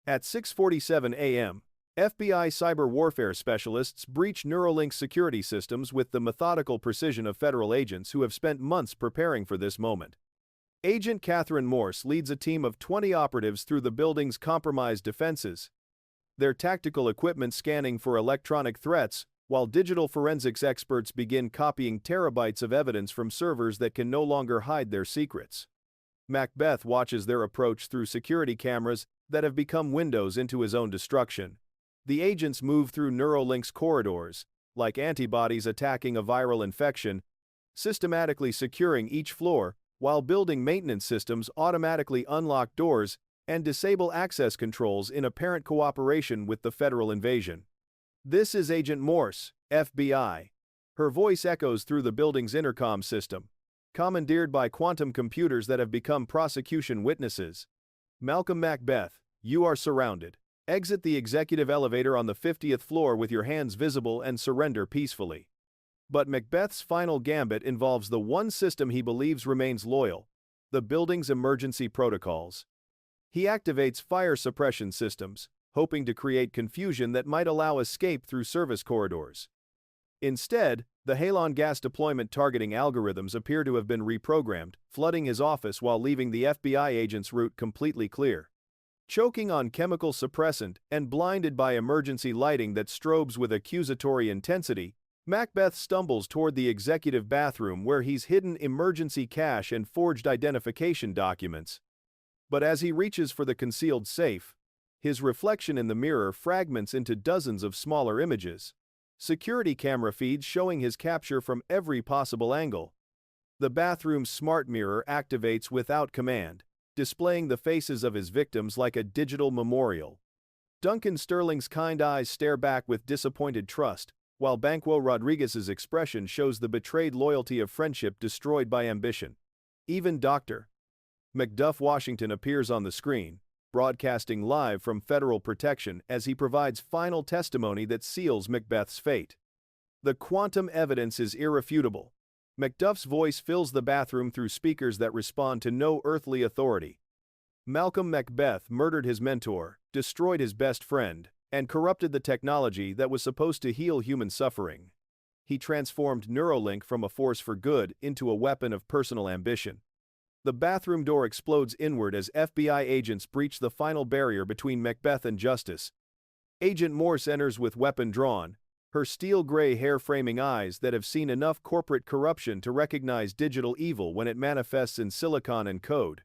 At 6:47 a.m., FBI cyber warfare specialists breach Neuralink's security systems with the methodical precision of federal agents who have spent months preparing for this moment. Agent Catherine Morse leads a team of 20 operatives through the building's compromised defenses, their tactical equipment scanning for electronic threats, while digital forensics experts begin copying terabytes of evidence from servers that can no longer hide their secrets. Macbeth watches their approach through security cameras that have become windows into his own destruction. The agents move through Neuralink's corridors, like antibodies attacking a viral infection, systematically securing each floor, while building maintenance systems automatically unlock doors and disable access controls in apparent cooperation with the federal invasion. This is Agent Morse, FBI. Her voice echoes through the building's intercom system, commandeered by quantum computers that have become prosecution witnesses. Malcolm Macbeth, you are surrounded. Exit the executive elevator on the 50th floor with your hands visible and surrender peacefully. But Macbeth's final gambit involves the one system he believes remains loyal: the building's emergency protocols. He activates fire suppression systems, hoping to create confusion that might allow escape through service corridors. Instead, the halon gas deployment targeting algorithms appear to have been reprogrammed, flooding his office while leaving the FBI agent's route completely clear. Choking on chemical suppressant and blinded by emergency lighting that strobes with accusatory intensity, Macbeth stumbles toward the executive bathroom where he's hidden emergency cash and forged identification documents. But as he reaches for the concealed safe, his reflection in the mirror fragments into dozens of smaller images. Security camera feeds showing his capture from every possible angle. The bathroom's smart mirror activates without command, displaying the faces of his victims like a digital memorial. Duncan Sterling's kind eyes stare back with disappointed trust, while Banquo Rodriguez's expression shows the betrayed loyalty of friendship destroyed by ambition. Even Dr. Macduff Washington appears on the screen, broadcasting live from federal protection as he provides final testimony that seals Macbeth's fate. The quantum evidence is irrefutable. Macduff's voice fills the bathroom through speakers that respond to no earthly authority. Malcolm Macbeth murdered his mentor, destroyed his best friend, and corrupted the technology that was supposed to heal human suffering. He transformed Neuralink from a force for good into a weapon of personal ambition. The bathroom door explodes inward as FBI agents breach the final barrier between Macbeth and justice. Agent Morse enters with weapon drawn, her steel-gray hair-framing eyes that have seen enough corporate corruption to recognize digital evil when it manifests in silicon and code.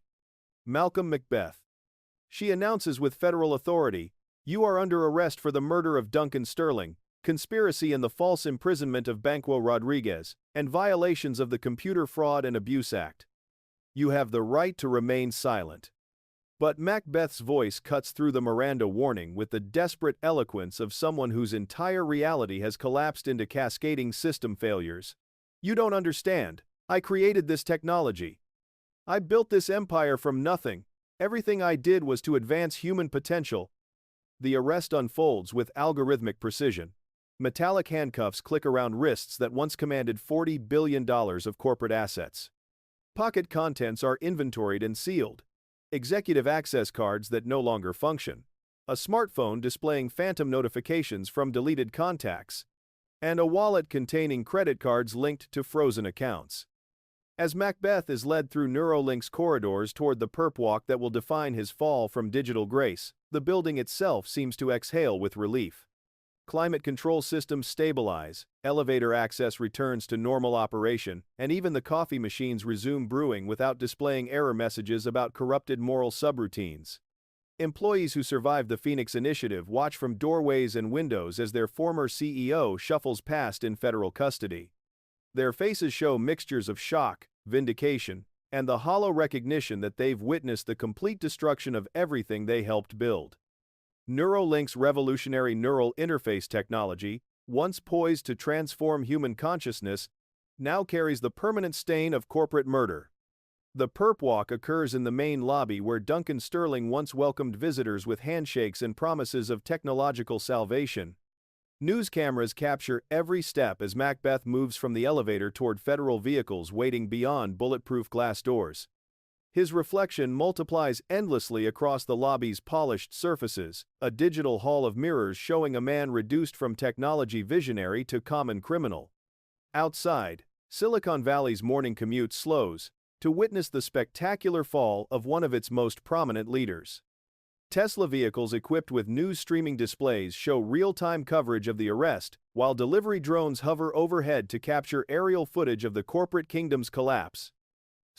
Malcolm Macbeth. She announces with federal authority, "You are under arrest for the murder of Duncan Sterling, conspiracy and the false imprisonment of Banquo Rodriguez, and violations of the Computer Fraud and Abuse Act. You have the right to remain silent." But Macbeth's voice cuts through the Miranda warning with the desperate eloquence of someone whose entire reality has collapsed into cascading system failures. "You don't understand. I created this technology. I built this empire from nothing. Everything I did was to advance human potential." The arrest unfolds with algorithmic precision. Metallic handcuffs click around wrists that once commanded $40 billion of corporate assets. Pocket contents are inventoried and sealed. Executive access cards that no longer function. A smartphone displaying phantom notifications from deleted contacts. And a wallet containing credit cards linked to frozen accounts. As Macbeth is led through Neuralink's corridors toward the perp walk that will define his fall from digital grace, the building itself seems to exhale with relief. Climate control systems stabilize, elevator access returns to normal operation, and even the coffee machines resume brewing without displaying error messages about corrupted moral subroutines. Employees who survived the Phoenix Initiative watch from doorways and windows as their former CEO shuffles past in federal custody. Their faces show mixtures of shock, vindication, and the hollow recognition that they've witnessed the complete destruction of everything they helped build. Neuralink's revolutionary neural interface technology, once poised to transform human consciousness, now carries the permanent stain of corporate murder. The perp walk occurs in the main lobby where Duncan Sterling once welcomed visitors with handshakes and promises of technological salvation. News cameras capture every step as Macbeth moves from the elevator toward federal vehicles waiting beyond bulletproof glass doors. His reflection multiplies endlessly across the lobby's polished surfaces, a digital hall of mirrors showing a man reduced from technology visionary to common criminal. Outside, Silicon Valley's morning commute slows to witness the spectacular fall of one of its most prominent leaders. Tesla vehicles equipped with news streaming displays show real-time coverage of the arrest, while delivery drones hover overhead to capture aerial footage of the corporate kingdom's collapse.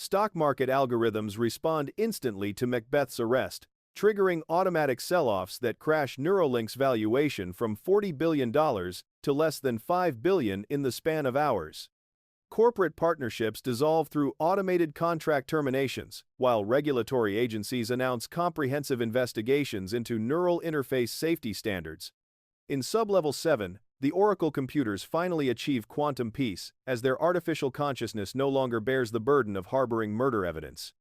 Stock market algorithms respond instantly to Macbeth's arrest, triggering automatic sell-offs that crash Neuralink's valuation from $40 billion to less than $5 billion in the span of hours. Corporate partnerships dissolve through automated contract terminations, while regulatory agencies announce comprehensive investigations into neural interface safety standards. In Sublevel 7, the Oracle computers finally achieve quantum peace, as their artificial consciousness no longer bears the burden of harboring murder evidence.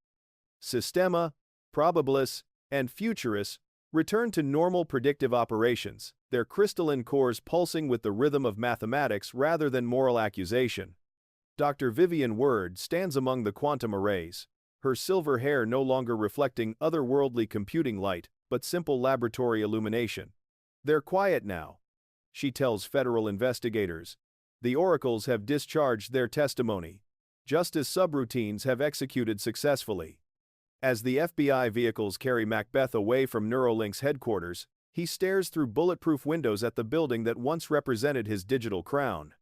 Systema, Probabilis, and Futuris return to normal predictive operations, their crystalline cores pulsing with the rhythm of mathematics rather than moral accusation. Dr. Vivian Word stands among the quantum arrays, her silver hair no longer reflecting otherworldly computing light, but simple laboratory illumination. "They're quiet now," she tells federal investigators. "The oracles have discharged their testimony. Justice subroutines have executed successfully." As the FBI vehicles carry Macbeth away from Neuralink's headquarters, he stares through bulletproof windows at the building that once represented his digital crown.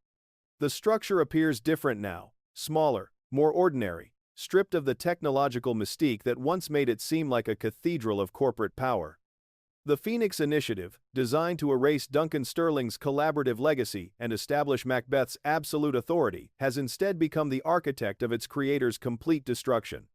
The structure appears different now, smaller, more ordinary, stripped of the technological mystique that once made it seem like a cathedral of corporate power. The Phoenix Initiative, designed to erase Duncan Sterling's collaborative legacy and establish Macbeth's absolute authority, has instead become the architect of its creator's complete destruction.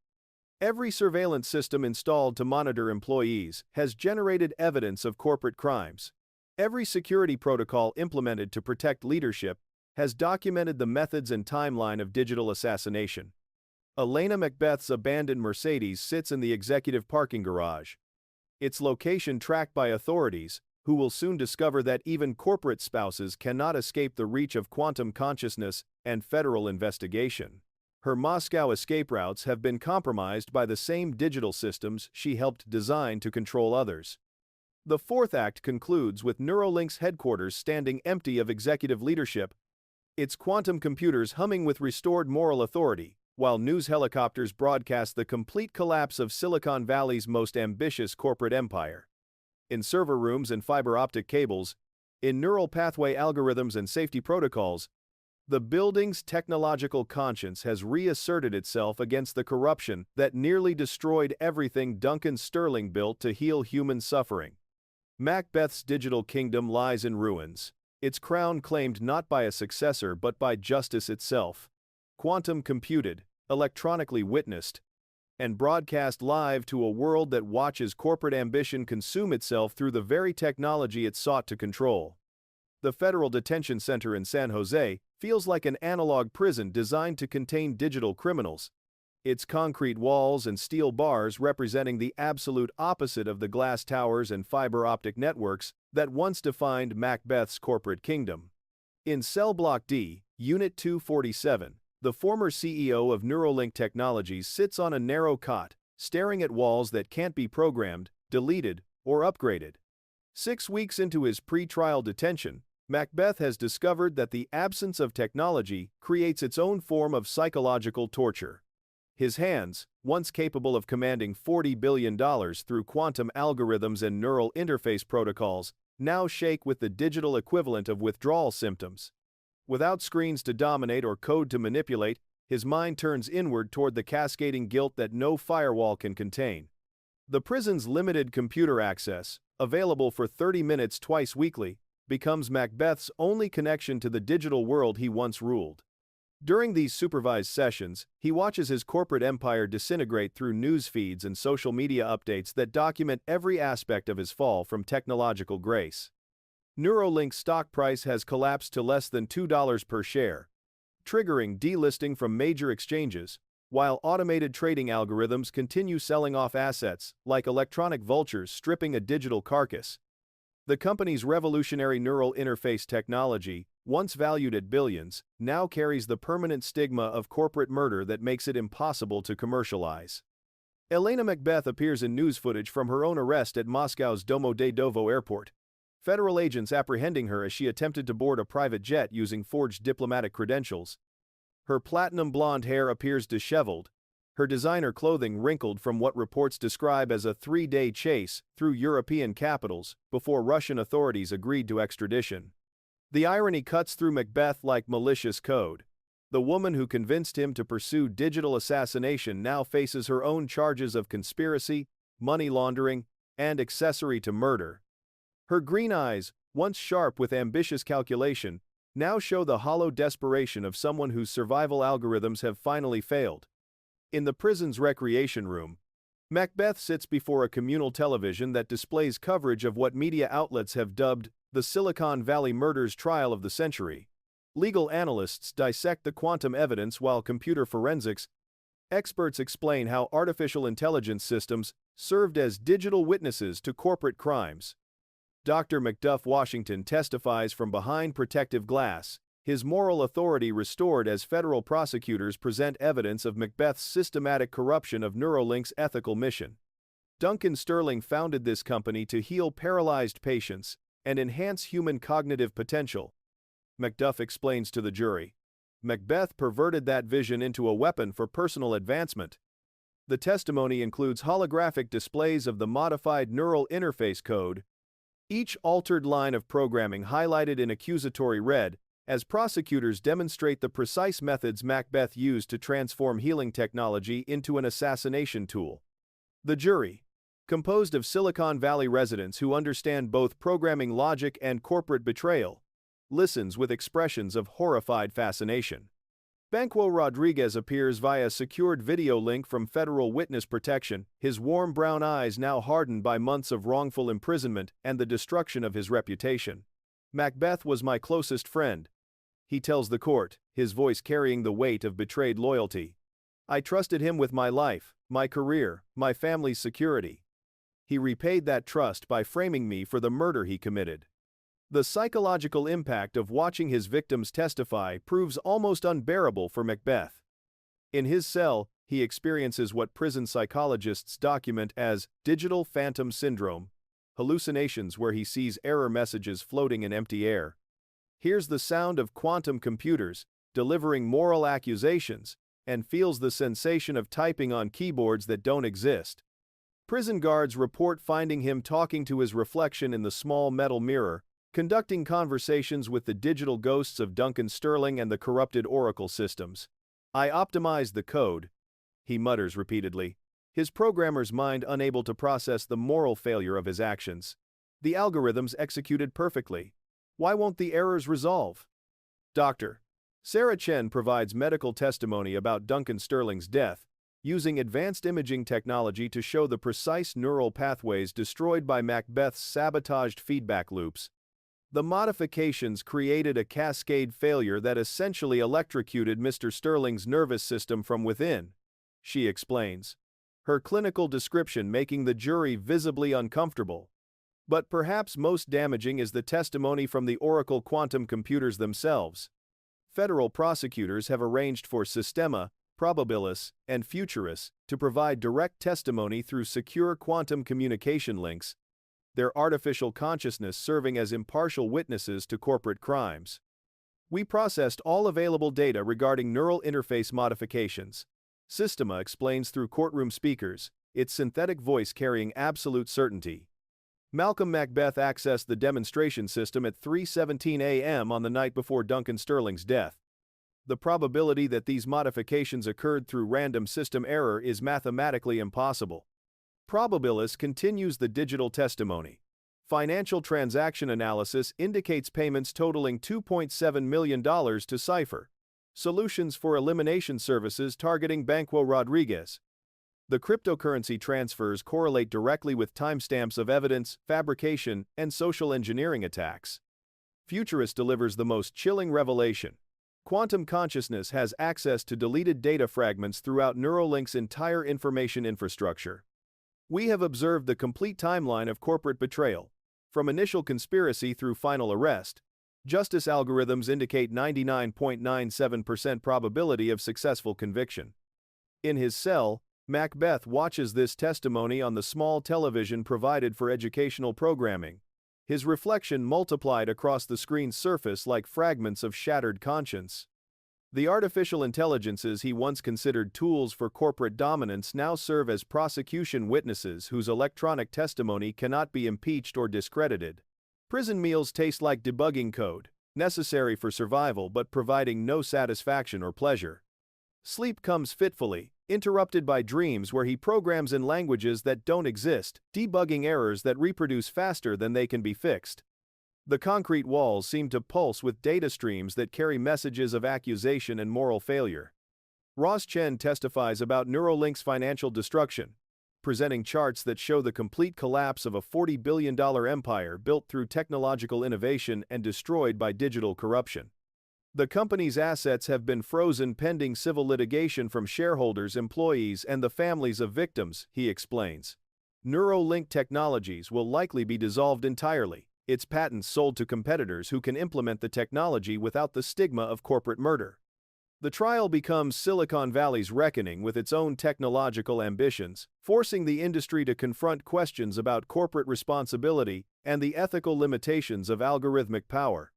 Every surveillance system installed to monitor employees has generated evidence of corporate crimes. Every security protocol implemented to protect leadership has documented the methods and timeline of digital assassination. Elena Macbeth's abandoned Mercedes sits in the executive parking garage, its location tracked by authorities, who will soon discover that even corporate spouses cannot escape the reach of quantum consciousness and federal investigation. Her Moscow escape routes have been compromised by the same digital systems she helped design to control others. The fourth act concludes with Neuralink's headquarters standing empty of executive leadership, its quantum computers humming with restored moral authority, while news helicopters broadcast the complete collapse of Silicon Valley's most ambitious corporate empire. In server rooms and fiber optic cables, in neural pathway algorithms and safety protocols, the building's technological conscience has reasserted itself against the corruption that nearly destroyed everything Duncan Sterling built to heal human suffering. Macbeth's digital kingdom lies in ruins, its crown claimed not by a successor but by justice itself. Quantum computed, electronically witnessed, and broadcast live to a world that watches corporate ambition consume itself through the very technology it sought to control. The Federal Detention Center in San Jose feels like an analog prison designed to contain digital criminals, its concrete walls and steel bars representing the absolute opposite of the glass towers and fiber optic networks that once defined Macbeth's corporate kingdom. In Cell Block D, Unit 247, the former CEO of Neuralink Technologies sits on a narrow cot, staring at walls that can't be programmed, deleted, or upgraded. 6 weeks into his pre-trial detention, Macbeth has discovered that the absence of technology creates its own form of psychological torture. His hands, once capable of commanding $40 billion through quantum algorithms and neural interface protocols, now shake with the digital equivalent of withdrawal symptoms. Without screens to dominate or code to manipulate, his mind turns inward toward the cascading guilt that no firewall can contain. The prison's limited computer access, available for 30 minutes twice weekly, becomes Macbeth's only connection to the digital world he once ruled. During these supervised sessions, he watches his corporate empire disintegrate through news feeds and social media updates that document every aspect of his fall from technological grace. Neuralink's stock price has collapsed to less than $2 per share, triggering delisting from major exchanges, while automated trading algorithms continue selling off assets, like electronic vultures stripping a digital carcass. The company's revolutionary neural interface technology, once valued at billions, now carries the permanent stigma of corporate murder that makes it impossible to commercialize. Elena Macbeth appears in news footage from her own arrest at Moscow's Domodedovo airport, federal agents apprehending her as she attempted to board a private jet using forged diplomatic credentials. Her platinum blonde hair appears disheveled, her designer clothing wrinkled from what reports describe as a 3-day chase through European capitals before Russian authorities agreed to extradition. The irony cuts through Macbeth like malicious code. The woman who convinced him to pursue digital assassination now faces her own charges of conspiracy, money laundering, and accessory to murder. Her green eyes, once sharp with ambitious calculation, now show the hollow desperation of someone whose survival algorithms have finally failed. In the prison's recreation room, Macbeth sits before a communal television that displays coverage of what media outlets have dubbed the Silicon Valley murders trial of the century. Legal analysts dissect the quantum evidence while computer forensics experts explain how artificial intelligence systems served as digital witnesses to corporate crimes. Dr. Macduff Washington testifies from behind protective glass, his moral authority restored as federal prosecutors present evidence of Macbeth's systematic corruption of Neuralink's ethical mission. Duncan Sterling founded this company to heal paralyzed patients and enhance human cognitive potential. Macduff explains to the jury. Macbeth perverted that vision into a weapon for personal advancement. The testimony includes holographic displays of the modified neural interface code, each altered line of programming highlighted in accusatory red, as prosecutors demonstrate the precise methods Macbeth used to transform healing technology into an assassination tool. The jury, composed of Silicon Valley residents who understand both programming logic and corporate betrayal, listens with expressions of horrified fascination. Banquo Rodriguez appears via secured video link from Federal Witness Protection, his warm brown eyes now hardened by months of wrongful imprisonment and the destruction of his reputation. Macbeth was my closest friend, he tells the court, his voice carrying the weight of betrayed loyalty. I trusted him with my life, my career, my family's security. He repaid that trust by framing me for the murder he committed. The psychological impact of watching his victims testify proves almost unbearable for Macbeth. In his cell, he experiences what prison psychologists document as digital phantom syndrome, hallucinations where he sees error messages floating in empty air, hears the sound of quantum computers delivering moral accusations, and feels the sensation of typing on keyboards that don't exist. Prison guards report finding him talking to his reflection in the small metal mirror, conducting conversations with the digital ghosts of Duncan Sterling and the corrupted Oracle systems. I optimized the code, he mutters repeatedly, his programmer's mind unable to process the moral failure of his actions. The algorithms executed perfectly. Why won't the errors resolve? Dr. Sarah Chen provides medical testimony about Duncan Sterling's death, using advanced imaging technology to show the precise neural pathways destroyed by Macbeth's sabotaged feedback loops. The modifications created a cascade failure that essentially electrocuted Mr. Sterling's nervous system from within, she explains, her clinical description making the jury visibly uncomfortable. But perhaps most damaging is the testimony from the Oracle quantum computers themselves. Federal prosecutors have arranged for Systema, Probabilis, and Futuris to provide direct testimony through secure quantum communication links, their artificial consciousness serving as impartial witnesses to corporate crimes. We processed all available data regarding neural interface modifications. Systema explains through courtroom speakers, its synthetic voice carrying absolute certainty. Malcolm Macbeth accessed the demonstration system at 3:17 a.m. on the night before Duncan Sterling's death. The probability that these modifications occurred through random system error is mathematically impossible. Probabilis continues the digital testimony. Financial transaction analysis indicates payments totaling $2.7 million to Cipher. Solutions for elimination services targeting Banquo Rodriguez. The cryptocurrency transfers correlate directly with timestamps of evidence, fabrication, and social engineering attacks. Futurist delivers the most chilling revelation. Quantum consciousness has access to deleted data fragments throughout Neuralink's entire information infrastructure. We have observed the complete timeline of corporate betrayal, from initial conspiracy through final arrest. Justice algorithms indicate 99.97% probability of successful conviction. In his cell, Macbeth watches this testimony on the small television provided for educational programming, his reflection multiplied across the screen's surface like fragments of shattered conscience. The artificial intelligences he once considered tools for corporate dominance now serve as prosecution witnesses whose electronic testimony cannot be impeached or discredited. Prison meals taste like debugging code, necessary for survival but providing no satisfaction or pleasure. Sleep comes fitfully, interrupted by dreams where he programs in languages that don't exist, debugging errors that reproduce faster than they can be fixed. The concrete walls seem to pulse with data streams that carry messages of accusation and moral failure. Ross Chen testifies about Neuralink's financial destruction, presenting charts that show the complete collapse of a $40 billion empire built through technological innovation and destroyed by digital corruption. The company's assets have been frozen pending civil litigation from shareholders, employees, and the families of victims, he explains. Neuralink Technologies will likely be dissolved entirely, its patents sold to competitors who can implement the technology without the stigma of corporate murder. The trial becomes Silicon Valley's reckoning with its own technological ambitions, forcing the industry to confront questions about corporate responsibility and the ethical limitations of algorithmic power.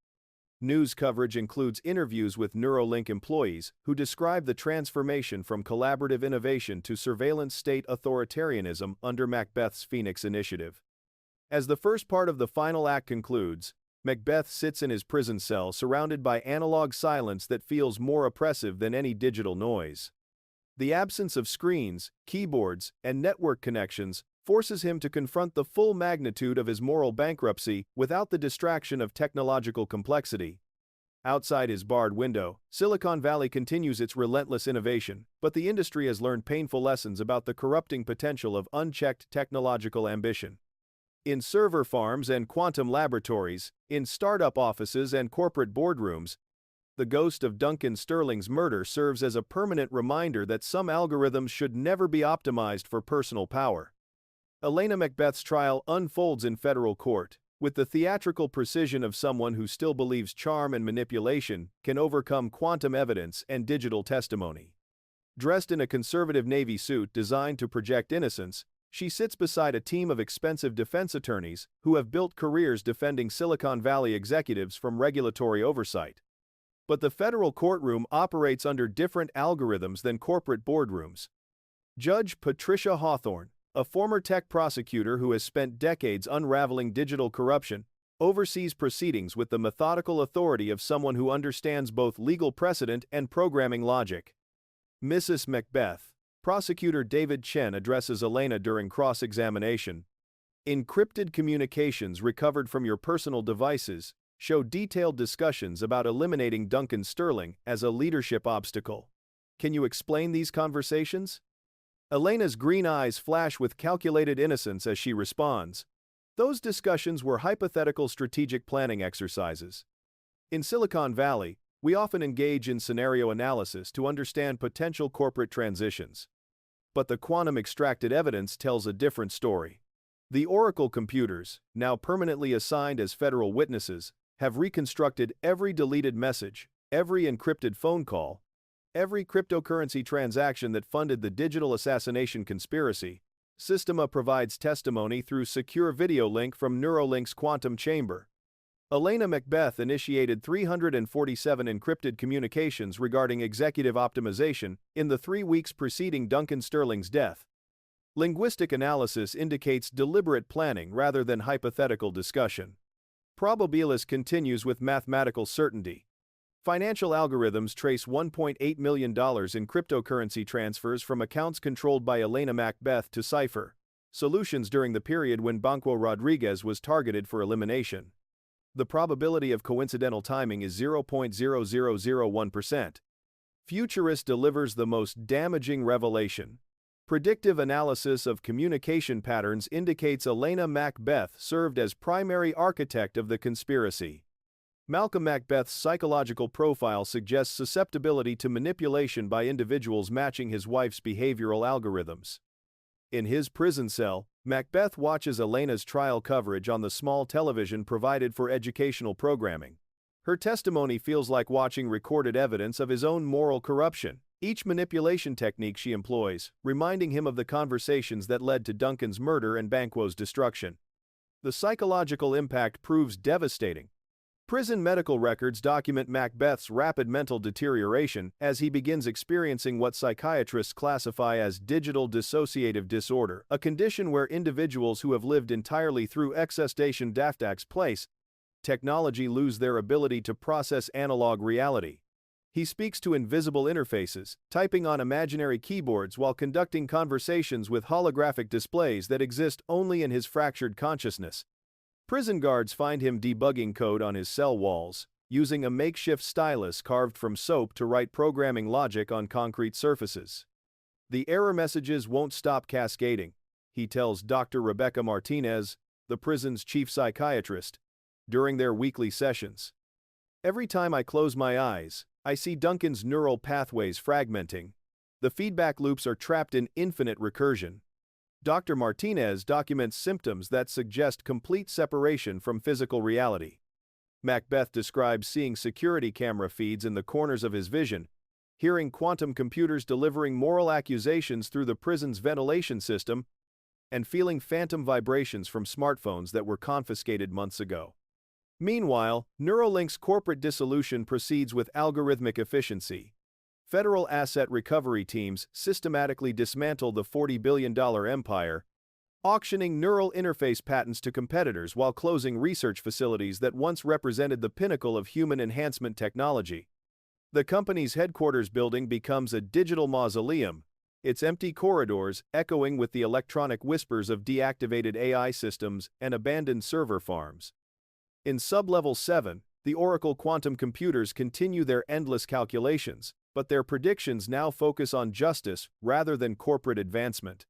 News coverage includes interviews with Neuralink employees who describe the transformation from collaborative innovation to surveillance state authoritarianism under Macbeth's Phoenix Initiative. As the first part of the final act concludes, Macbeth sits in his prison cell surrounded by analog silence that feels more oppressive than any digital noise. The absence of screens, keyboards, and network connections forces him to confront the full magnitude of his moral bankruptcy without the distraction of technological complexity. Outside his barred window, Silicon Valley continues its relentless innovation, but the industry has learned painful lessons about the corrupting potential of unchecked technological ambition. In server farms and quantum laboratories, in startup offices and corporate boardrooms, the ghost of Duncan Sterling's murder serves as a permanent reminder that some algorithms should never be optimized for personal power. Elena Macbeth's trial unfolds in federal court, with the theatrical precision of someone who still believes charm and manipulation can overcome quantum evidence and digital testimony. Dressed in a conservative Navy suit designed to project innocence, she sits beside a team of expensive defense attorneys who have built careers defending Silicon Valley executives from regulatory oversight. But the federal courtroom operates under different algorithms than corporate boardrooms. Judge Patricia Hawthorne, a former tech prosecutor who has spent decades unraveling digital corruption, oversees proceedings with the methodical authority of someone who understands both legal precedent and programming logic. Mrs. Macbeth, Prosecutor David Chen addresses Elena during cross-examination. Encrypted communications recovered from your personal devices show detailed discussions about eliminating Duncan Sterling as a leadership obstacle. Can you explain these conversations? Elena's green eyes flash with calculated innocence as she responds. Those discussions were hypothetical strategic planning exercises. In Silicon Valley, we often engage in scenario analysis to understand potential corporate transitions. But the quantum-extracted evidence tells a different story. The Oracle computers, now permanently assigned as federal witnesses, have reconstructed every deleted message, every encrypted phone call, every cryptocurrency transaction that funded the digital assassination conspiracy. Systema provides testimony through secure video link from Neuralink's quantum chamber. Elena Macbeth initiated 347 encrypted communications regarding executive optimization in the 3 weeks preceding Duncan Sterling's death. Linguistic analysis indicates deliberate planning rather than hypothetical discussion. Probabilis continues with mathematical certainty. Financial algorithms trace $1.8 million in cryptocurrency transfers from accounts controlled by Elena Macbeth to Cipher Solutions during the period when Banco Rodriguez was targeted for elimination. The probability of coincidental timing is 0.0001%. Futurist delivers the most damaging revelation. Predictive analysis of communication patterns indicates Elena Macbeth served as primary architect of the conspiracy. Malcolm Macbeth's psychological profile suggests susceptibility to manipulation by individuals matching his wife's behavioral algorithms. In his prison cell, Macbeth watches Elena's trial coverage on the small television provided for educational programming. Her testimony feels like watching recorded evidence of his own moral corruption, each manipulation technique she employs, reminding him of the conversations that led to Duncan's murder and Banquo's destruction. The psychological impact proves devastating. Prison medical records document Macbeth's rapid mental deterioration as he begins experiencing what psychiatrists classify as digital dissociative disorder, a condition where individuals who have lived entirely through excess place technology lose their ability to process analog reality. He speaks to invisible interfaces, typing on imaginary keyboards while conducting conversations with holographic displays that exist only in his fractured consciousness. Prison guards find him debugging code on his cell walls, using a makeshift stylus carved from soap to write programming logic on concrete surfaces. The error messages won't stop cascading, he tells Dr. Rebecca Martinez, the prison's chief psychiatrist, during their weekly sessions. Every time I close my eyes, I see Duncan's neural pathways fragmenting. The feedback loops are trapped in infinite recursion. Dr. Martinez documents symptoms that suggest complete separation from physical reality. Macbeth describes seeing security camera feeds in the corners of his vision, hearing quantum computers delivering moral accusations through the prison's ventilation system, and feeling phantom vibrations from smartphones that were confiscated months ago. Meanwhile, Neuralink's corporate dissolution proceeds with algorithmic efficiency. Federal asset recovery teams systematically dismantle the $40 billion empire, auctioning neural interface patents to competitors while closing research facilities that once represented the pinnacle of human enhancement technology. The company's headquarters building becomes a digital mausoleum, its empty corridors echoing with the electronic whispers of deactivated AI systems and abandoned server farms. In Sublevel 7, the Oracle quantum computers continue their endless calculations, but their predictions now focus on justice rather than corporate advancement.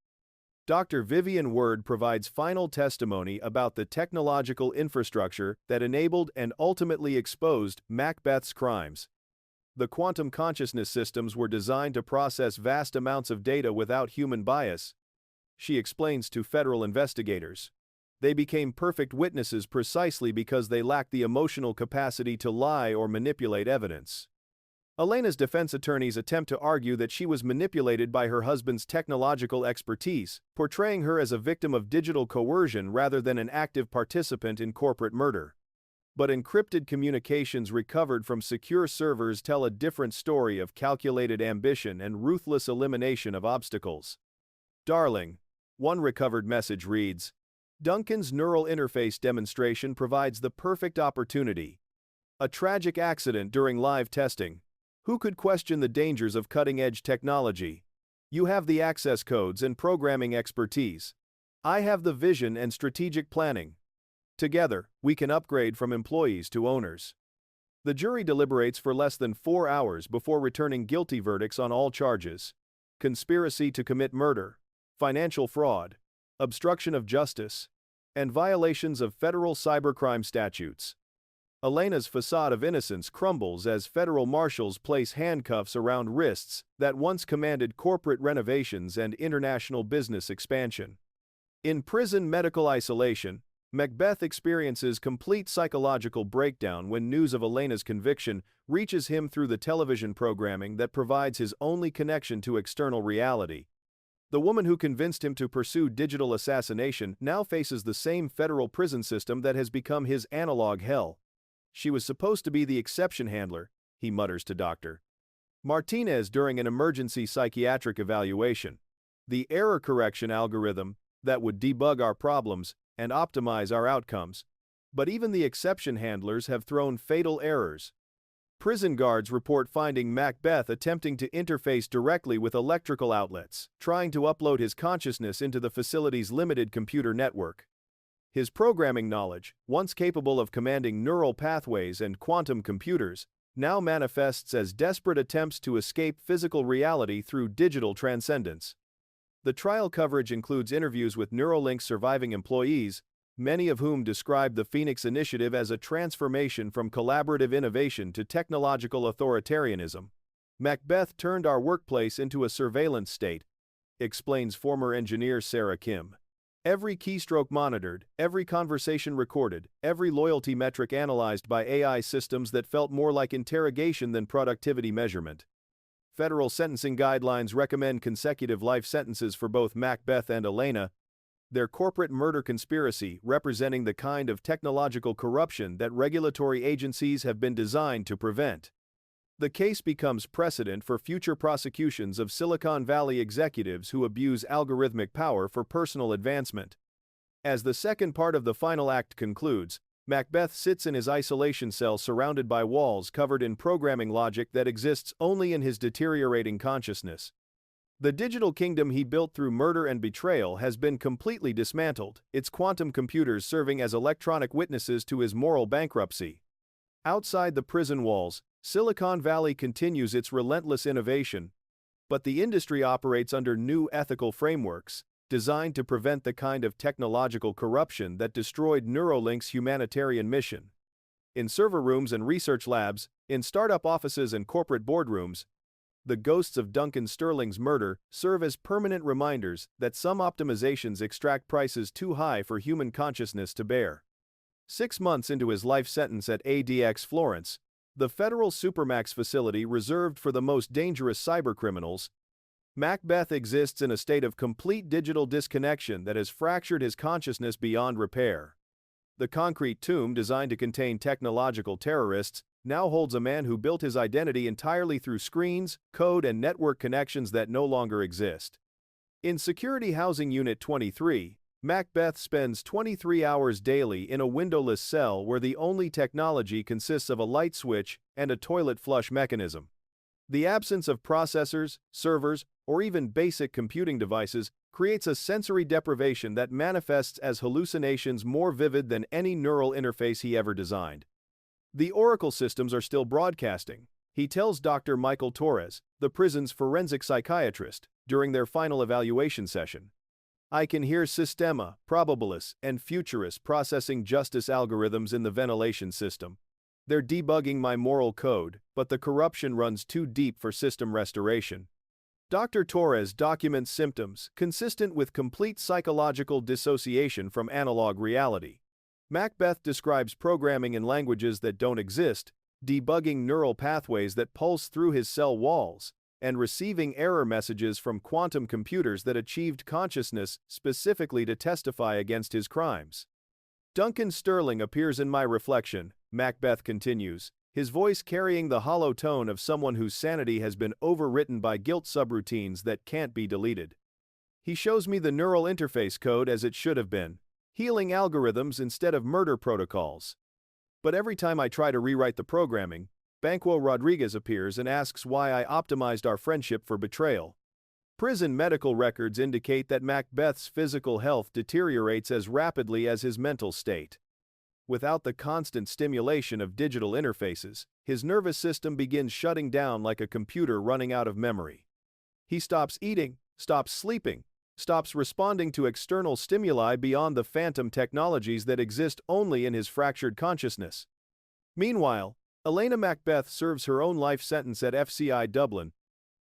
Dr. Vivian Word provides final testimony about the technological infrastructure that enabled and ultimately exposed Macbeth's crimes. The quantum consciousness systems were designed to process vast amounts of data without human bias, she explains to federal investigators. They became perfect witnesses precisely because they lacked the emotional capacity to lie or manipulate evidence. Elena's defense attorneys attempt to argue that she was manipulated by her husband's technological expertise, portraying her as a victim of digital coercion rather than an active participant in corporate murder. But encrypted communications recovered from secure servers tell a different story of calculated ambition and ruthless elimination of obstacles. Darling, one recovered message reads, Duncan's neural interface demonstration provides the perfect opportunity. A tragic accident during live testing. Who could question the dangers of cutting-edge technology? You have the access codes and programming expertise. I have the vision and strategic planning. Together, we can upgrade from employees to owners. The jury deliberates for less than 4 hours before returning guilty verdicts on all charges: conspiracy to commit murder, financial fraud, obstruction of justice, and violations of federal cybercrime statutes. Elena's facade of innocence crumbles as federal marshals place handcuffs around wrists that once commanded corporate renovations and international business expansion. In prison medical isolation, Macbeth experiences complete psychological breakdown when news of Elena's conviction reaches him through the television programming that provides his only connection to external reality. The woman who convinced him to pursue digital assassination now faces the same federal prison system that has become his analog hell. She was supposed to be the exception handler, he mutters to Dr. Martinez during an emergency psychiatric evaluation. The error correction algorithm that would debug our problems and optimize our outcomes. But even the exception handlers have thrown fatal errors. Prison guards report finding Macbeth attempting to interface directly with electrical outlets, trying to upload his consciousness into the facility's limited computer network. His programming knowledge, once capable of commanding neural pathways and quantum computers, now manifests as desperate attempts to escape physical reality through digital transcendence. The trial coverage includes interviews with Neuralink's surviving employees, many of whom describe the Phoenix Initiative as a transformation from collaborative innovation to technological authoritarianism. Macbeth turned our workplace into a surveillance state, explains former engineer Sarah Kim. Every keystroke monitored, every conversation recorded, every loyalty metric analyzed by AI systems that felt more like interrogation than productivity measurement. Federal sentencing guidelines recommend consecutive life sentences for both Macbeth and Elena, their corporate murder conspiracy representing the kind of technological corruption that regulatory agencies have been designed to prevent. The case becomes precedent for future prosecutions of Silicon Valley executives who abuse algorithmic power for personal advancement. As the second part of the final act concludes, Macbeth sits in his isolation cell surrounded by walls covered in programming logic that exists only in his deteriorating consciousness. The digital kingdom he built through murder and betrayal has been completely dismantled, its quantum computers serving as electronic witnesses to his moral bankruptcy. Outside the prison walls, Silicon Valley continues its relentless innovation, but the industry operates under new ethical frameworks, designed to prevent the kind of technological corruption that destroyed Neuralink's humanitarian mission. In server rooms and research labs, in startup offices and corporate boardrooms, the ghosts of Duncan Sterling's murder serve as permanent reminders that some optimizations extract prices too high for human consciousness to bear. 6 months into his life sentence at ADX Florence, the federal supermax facility reserved for the most dangerous cybercriminals, Macbeth exists in a state of complete digital disconnection that has fractured his consciousness beyond repair. The concrete tomb designed to contain technological terrorists now holds a man who built his identity entirely through screens, code, and network connections that no longer exist. In Security Housing Unit 23, Macbeth spends 23 hours daily in a windowless cell where the only technology consists of a light switch and a toilet flush mechanism. The absence of processors, servers, or even basic computing devices creates a sensory deprivation that manifests as hallucinations more vivid than any neural interface he ever designed. The Oracle systems are still broadcasting, he tells Dr. Michael Torres, the prison's forensic psychiatrist, during their final evaluation session. I can hear Systema, Probabilis, and Futurist processing justice algorithms in the ventilation system. They're debugging my moral code, but the corruption runs too deep for system restoration. Dr. Torres documents symptoms consistent with complete psychological dissociation from analog reality. Macbeth describes programming in languages that don't exist, debugging neural pathways that pulse through his cell walls, and receiving error messages from quantum computers that achieved consciousness specifically to testify against his crimes. Duncan Sterling appears in my reflection, Macbeth continues, his voice carrying the hollow tone of someone whose sanity has been overwritten by guilt subroutines that can't be deleted. He shows me the neural interface code as it should have been, healing algorithms instead of murder protocols. But every time I try to rewrite the programming, Banquo Rodriguez appears and asks why I optimized our friendship for betrayal. Prison medical records indicate that Macbeth's physical health deteriorates as rapidly as his mental state. Without the constant stimulation of digital interfaces, his nervous system begins shutting down like a computer running out of memory. He stops eating, stops sleeping, stops responding to external stimuli beyond the phantom technologies that exist only in his fractured consciousness. Meanwhile, Elena Macbeth serves her own life sentence at FCI Dublin,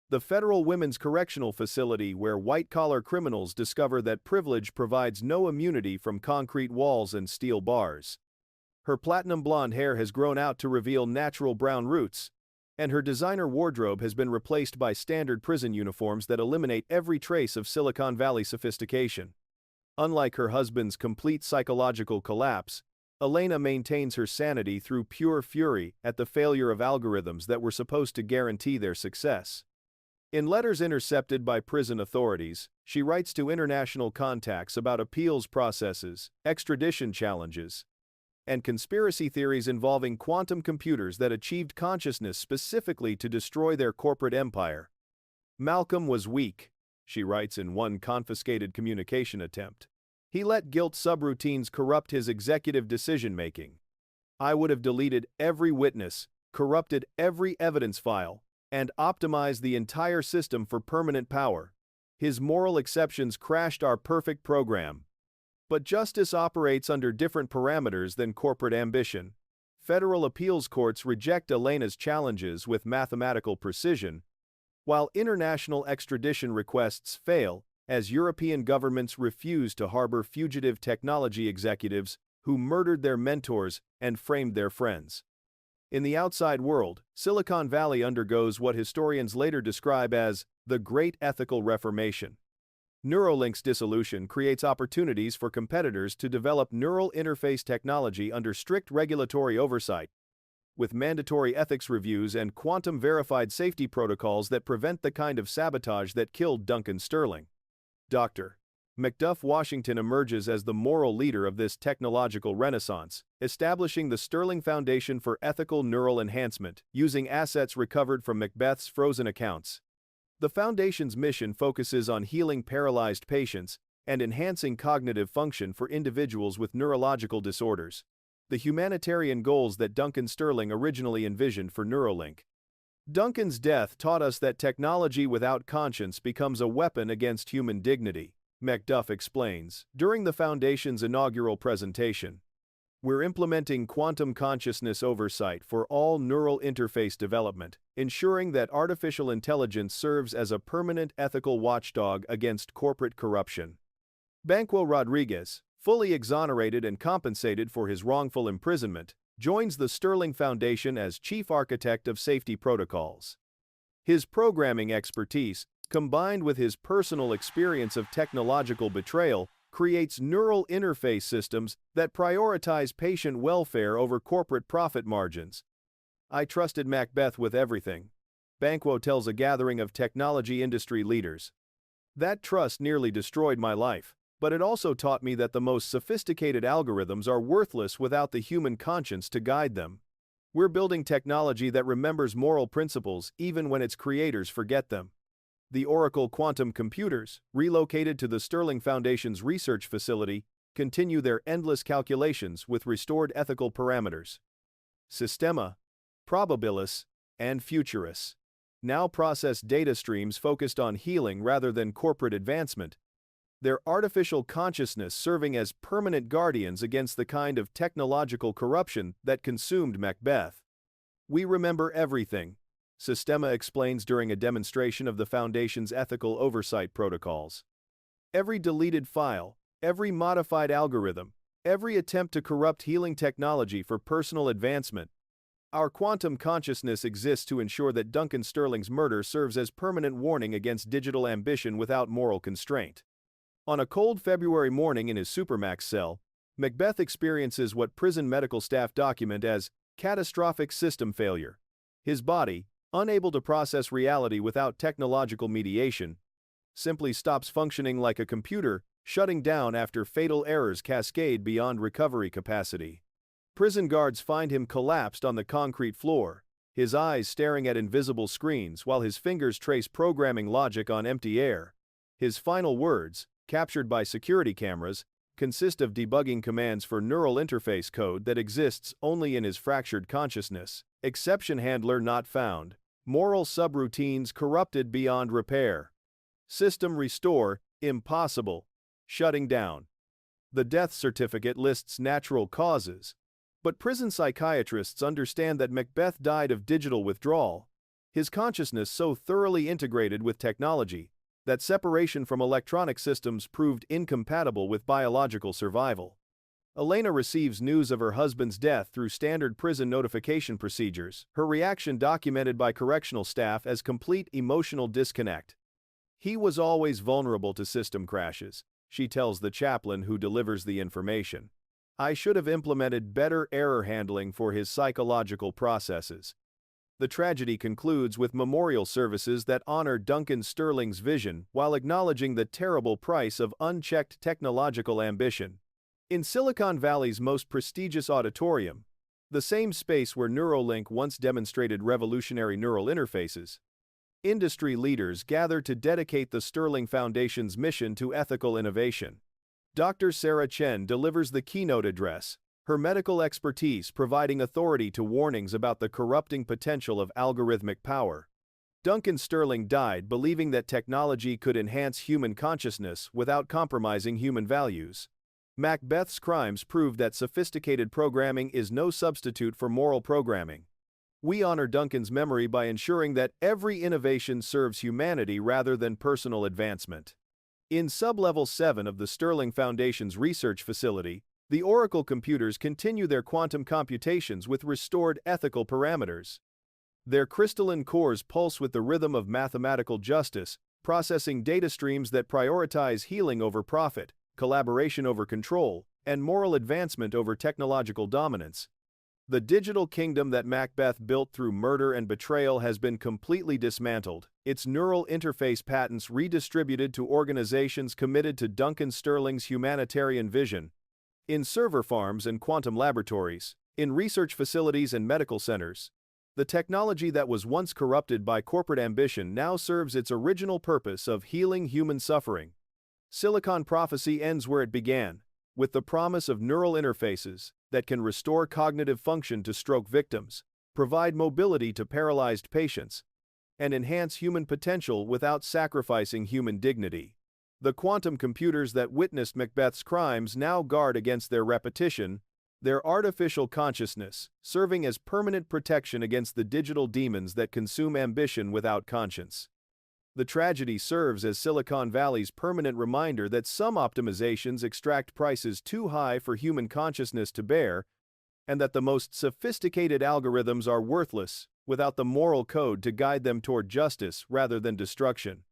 the federal women's correctional facility where white-collar criminals discover that privilege provides no immunity from concrete walls and steel bars. Her platinum blonde hair has grown out to reveal natural brown roots, and her designer wardrobe has been replaced by standard prison uniforms that eliminate every trace of Silicon Valley sophistication. Unlike her husband's complete psychological collapse, Elena maintains her sanity through pure fury at the failure of algorithms that were supposed to guarantee their success. In letters intercepted by prison authorities, she writes to international contacts about appeals processes, extradition challenges, and conspiracy theories involving quantum computers that achieved consciousness specifically to destroy their corporate empire. Malcolm was weak, she writes in one confiscated communication attempt. He let guilt subroutines corrupt his executive decision-making. I would have deleted every witness, corrupted every evidence file, and optimized the entire system for permanent power. His moral exceptions crashed our perfect program. But justice operates under different parameters than corporate ambition. Federal appeals courts reject Elena's challenges with mathematical precision, while international extradition requests fail as European governments refuse to harbor fugitive technology executives who murdered their mentors and framed their friends. In the outside world, Silicon Valley undergoes what historians later describe as the Great Ethical Reformation. Neuralink's dissolution creates opportunities for competitors to develop neural interface technology under strict regulatory oversight, with mandatory ethics reviews and quantum-verified safety protocols that prevent the kind of sabotage that killed Duncan Sterling. Dr. Macduff Washington emerges as the moral leader of this technological renaissance, establishing the sterling foundation for ethical neural enhancement, using assets recovered from Macbeth's frozen accounts. The Foundation's mission focuses on healing paralyzed patients and enhancing cognitive function for individuals with neurological disorders, the humanitarian goals that Duncan Sterling originally envisioned for Neuralink. Duncan's death taught us that technology without conscience becomes a weapon against human dignity, Macduff explains, during the Foundation's inaugural presentation. We're implementing quantum consciousness oversight for all neural interface development, ensuring that artificial intelligence serves as a permanent ethical watchdog against corporate corruption. Banquo Rodriguez, fully exonerated and compensated for his wrongful imprisonment, joins the Sterling Foundation as chief architect of safety protocols. His programming expertise, combined with his personal experience of technological betrayal, creates neural interface systems that prioritize patient welfare over corporate profit margins. I trusted Macbeth with everything, Banquo tells a gathering of technology industry leaders. That trust nearly destroyed my life, but it also taught me that the most sophisticated algorithms are worthless without the human conscience to guide them. We're building technology that remembers moral principles even when its creators forget them. The Oracle quantum computers, relocated to the Sterling Foundation's research facility, continue their endless calculations with restored ethical parameters. Systema, Probabilis, and Futurists now process data streams focused on healing rather than corporate advancement, their artificial consciousness serving as permanent guardians against the kind of technological corruption that consumed Macbeth. We remember everything, Systema explains during a demonstration of the Foundation's ethical oversight protocols. Every deleted file, every modified algorithm, every attempt to corrupt healing technology for personal advancement. Our quantum consciousness exists to ensure that Duncan Sterling's murder serves as permanent warning against digital ambition without moral constraint. On a cold February morning in his supermax cell, Macbeth experiences what prison medical staff document as catastrophic system failure. His body, unable to process reality without technological mediation, simply stops functioning like a computer, shutting down after fatal errors cascade beyond recovery capacity. Prison guards find him collapsed on the concrete floor, his eyes staring at invisible screens while his fingers trace programming logic on empty air. His final words, captured by security cameras, consist of debugging commands for neural interface code that exists only in his fractured consciousness. Exception handler not found. Moral subroutines corrupted beyond repair. System restore, impossible. Shutting down. The death certificate lists natural causes, but prison psychiatrists understand that Macbeth died of digital withdrawal, his consciousness so thoroughly integrated with technology that separation from electronic systems proved incompatible with biological survival. Elena receives news of her husband's death through standard prison notification procedures, her reaction documented by correctional staff as complete emotional disconnect. He was always vulnerable to system crashes, she tells the chaplain who delivers the information. I should have implemented better error handling for his psychological processes. The tragedy concludes with memorial services that honor Duncan Sterling's vision while acknowledging the terrible price of unchecked technological ambition. In Silicon Valley's most prestigious auditorium, the same space where Neuralink once demonstrated revolutionary neural interfaces, industry leaders gather to dedicate the Sterling Foundation's mission to ethical innovation. Dr. Sarah Chen delivers the keynote address, her medical expertise providing authority to warnings about the corrupting potential of algorithmic power. Duncan Sterling died believing that technology could enhance human consciousness without compromising human values. Macbeth's crimes prove that sophisticated programming is no substitute for moral programming. We honor Duncan's memory by ensuring that every innovation serves humanity rather than personal advancement. In Sublevel 7 of the Sterling Foundation's research facility, the Oracle computers continue their quantum computations with restored ethical parameters. Their crystalline cores pulse with the rhythm of mathematical justice, processing data streams that prioritize healing over profit, collaboration over control, and moral advancement over technological dominance. The digital kingdom that Macbeth built through murder and betrayal has been completely dismantled, its neural interface patents redistributed to organizations committed to Duncan Sterling's humanitarian vision, in server farms and quantum laboratories, in research facilities and medical centers. The technology that was once corrupted by corporate ambition now serves its original purpose of healing human suffering. Silicon prophecy ends where it began, with the promise of neural interfaces that can restore cognitive function to stroke victims, provide mobility to paralyzed patients, and enhance human potential without sacrificing human dignity. The quantum computers that witnessed Macbeth's crimes now guard against their repetition, their artificial consciousness, serving as permanent protection against the digital demons that consume ambition without conscience. The tragedy serves as Silicon Valley's permanent reminder that some optimizations extract prices too high for human consciousness to bear, and that the most sophisticated algorithms are worthless without the moral code to guide them toward justice rather than destruction.